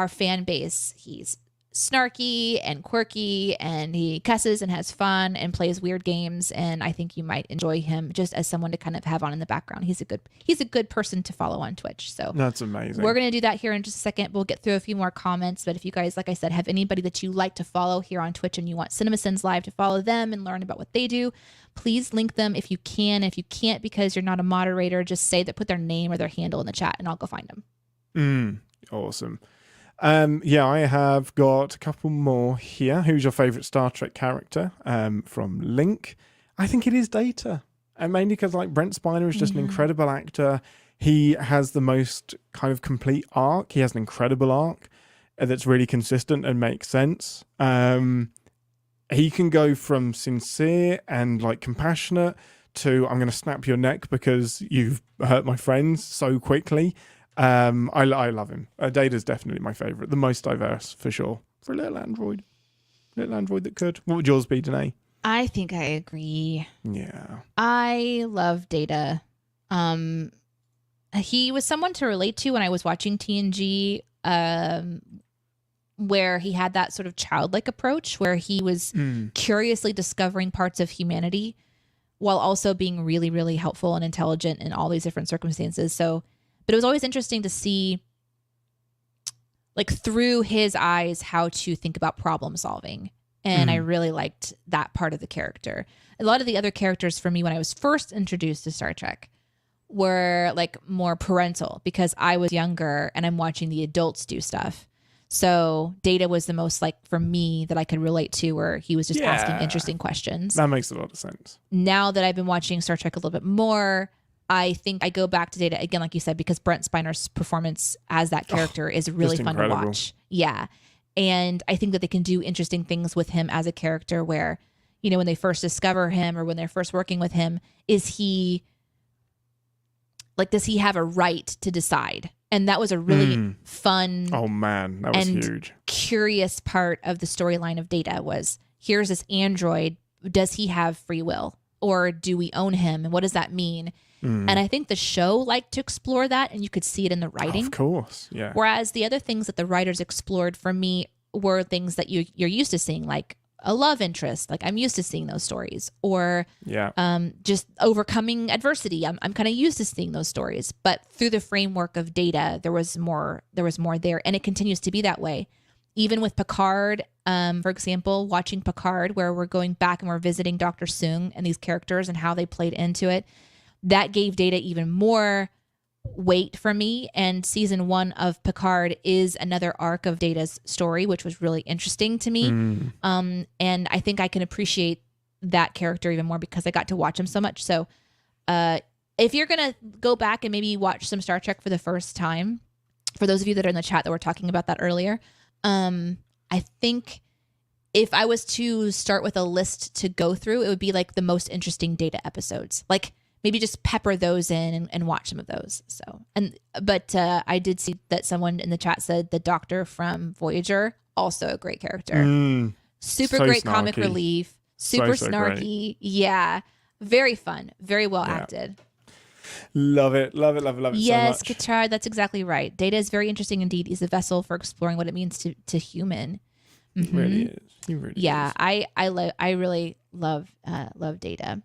fan base. He's snarky and quirky, and he cusses and has fun and plays weird games. And I think you might enjoy him just as someone to kind of have on in the background. He's a good person to follow on Twitch. So That's amazing. we're going to do that here in just a second. We'll get through a few more comments. But if you guys, like I said, have anybody that you like to follow here on Twitch and you want CinemaSins Live to follow them and learn about what they do, please link them if you can. If you can't because you're not a moderator, just put their name or their handle in the chat and I'll go find them. Awesome. Yeah, I have got a couple more here. Who's your favorite Star Trek character? From Link. I think it is Data. And mainly because like Brent Spiner is just an incredible actor. He has the most kind of complete arc. He has an incredible arc that's really consistent and makes sense. He can go from sincere and like compassionate to I'm going to snap your neck because you've hurt my friends so quickly. I love him. Data's definitely my favorite, the most diverse for sure. For a little android that could. What would yours be, Danae? I think I agree. Yeah, I love Data. He was someone to relate to when I was watching TNG, where he had that sort of childlike approach where he was curiously discovering parts of humanity while also being really, really helpful and intelligent in all these different circumstances. But it was always interesting to see, like, through his eyes, how to think about problem solving. And I really liked that part of the character. A lot of the other characters for me when I was first introduced to Star Trek were like more parental because I was younger and I'm watching the adults do stuff. So Data was the most like for me that I could relate to, where he was just asking interesting questions. That makes a lot of sense. Now that I've been watching Star Trek a little bit more, I think I go back to Data again, like you said, because Brent Spiner's performance as that character is really fun to watch. Yeah. And I think that they can do interesting things with him as a character where, you know, when they first discover him or when they're first working with him, does he have a right to decide? And that was a really fun that was huge, curious part of the storyline of Data was, here's this android. Does he have free will or do we own him? And what does that mean? And I think the show liked to explore that, and you could see it in the writing. Of course, yeah. Whereas the other things that the writers explored for me were things that you're used to seeing, like a love interest. Like I'm used to seeing those stories, or just overcoming adversity. I'm kind of used to seeing those stories. But through the framework of Data, there was more there, and it continues to be that way. Even with Picard, for example, watching Picard, where we're going back and we're visiting Dr. Soong and these characters and how they played into it. That gave Data even more weight for me. And season 1 of Picard is another arc of Data's story, which was really interesting to me. And I think I can appreciate that character even more because I got to watch him so much. So if you're going to go back and maybe watch some Star Trek for the first time, for those of you that are in the chat that were talking about that earlier, I think if I was to start with a list to go through, it would be like the most interesting Data episodes. Like, maybe just pepper those in and watch some of those. But I did see that someone in the chat said the Doctor from Voyager, also a great character. Super So great snarky. comic relief. Super So snarky. great. Yeah. Very fun. Very well acted. Love it so much. Yes, Katara, that's exactly right. Data is very interesting indeed. He's a vessel for exploring what it means to human. He really is. He really is. I really love Data.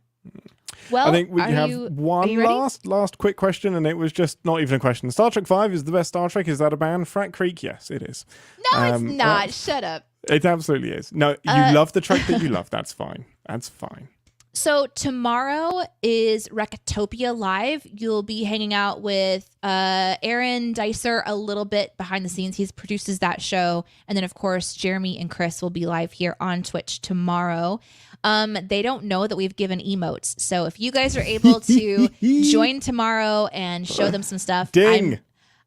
Well, I think we have one you ready? last quick question, and it was just not even a question. Star Trek 5 is the best Star Trek. Is that a band? Frat Creek? Yes, it is. No, it's not. Shut up. It absolutely is. No, you love the Trek that you love. That's fine. That's fine. So tomorrow is Recotopia Live. You'll be hanging out with Aaron Dicer a little bit behind the scenes. He produces that show. And then, of course, Jeremy and Chris will be live here on Twitch tomorrow. They don't know that we've given emotes. So if you guys are able to join tomorrow and show them some stuff. Ding!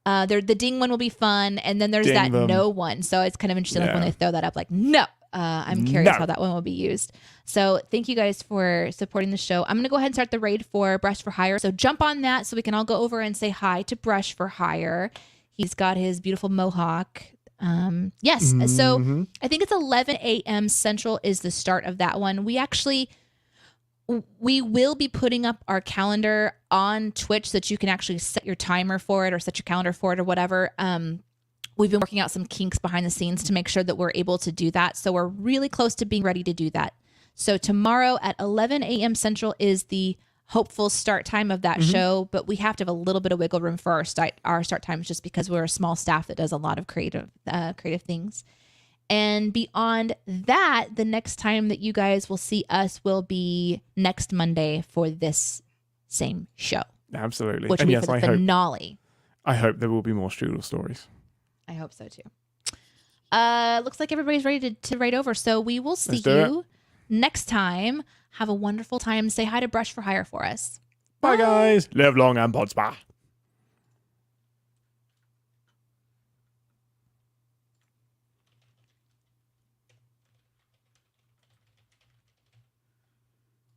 The ding one will be fun. And then there's Ding them. no one. So it's kind of interesting like when they throw that up, like, no. I'm curious how that one will be used. So thank you guys for supporting the show. I'm going to go ahead and start the raid for Brush for Hire. So jump on that so we can all go over and say hi to Brush for Hire. He's got his beautiful mohawk. Yes. So I think it's 11 a.m. Central is the start of that one. We will be putting up our calendar on Twitch so that you can actually set your timer for it or set your calendar for it or whatever. We've been working out some kinks behind the scenes to make sure that we're able to do that. So we're really close to being ready to do that. So tomorrow at 11 a.m. Central is the hopeful start time of that show, but we have to have a little bit of wiggle room for our start times just because we're a small staff that does a lot of creative things. And beyond that, the next time that you guys will see us will be next Monday for this same show. Absolutely. Which will be for the finale. I hope there will be more strudel stories. I hope so too. Looks like everybody's ready to write over. So we will see you next time. Have a wonderful time. Say hi to Brush for Hire for us. Bye guys. Live long and pod spa.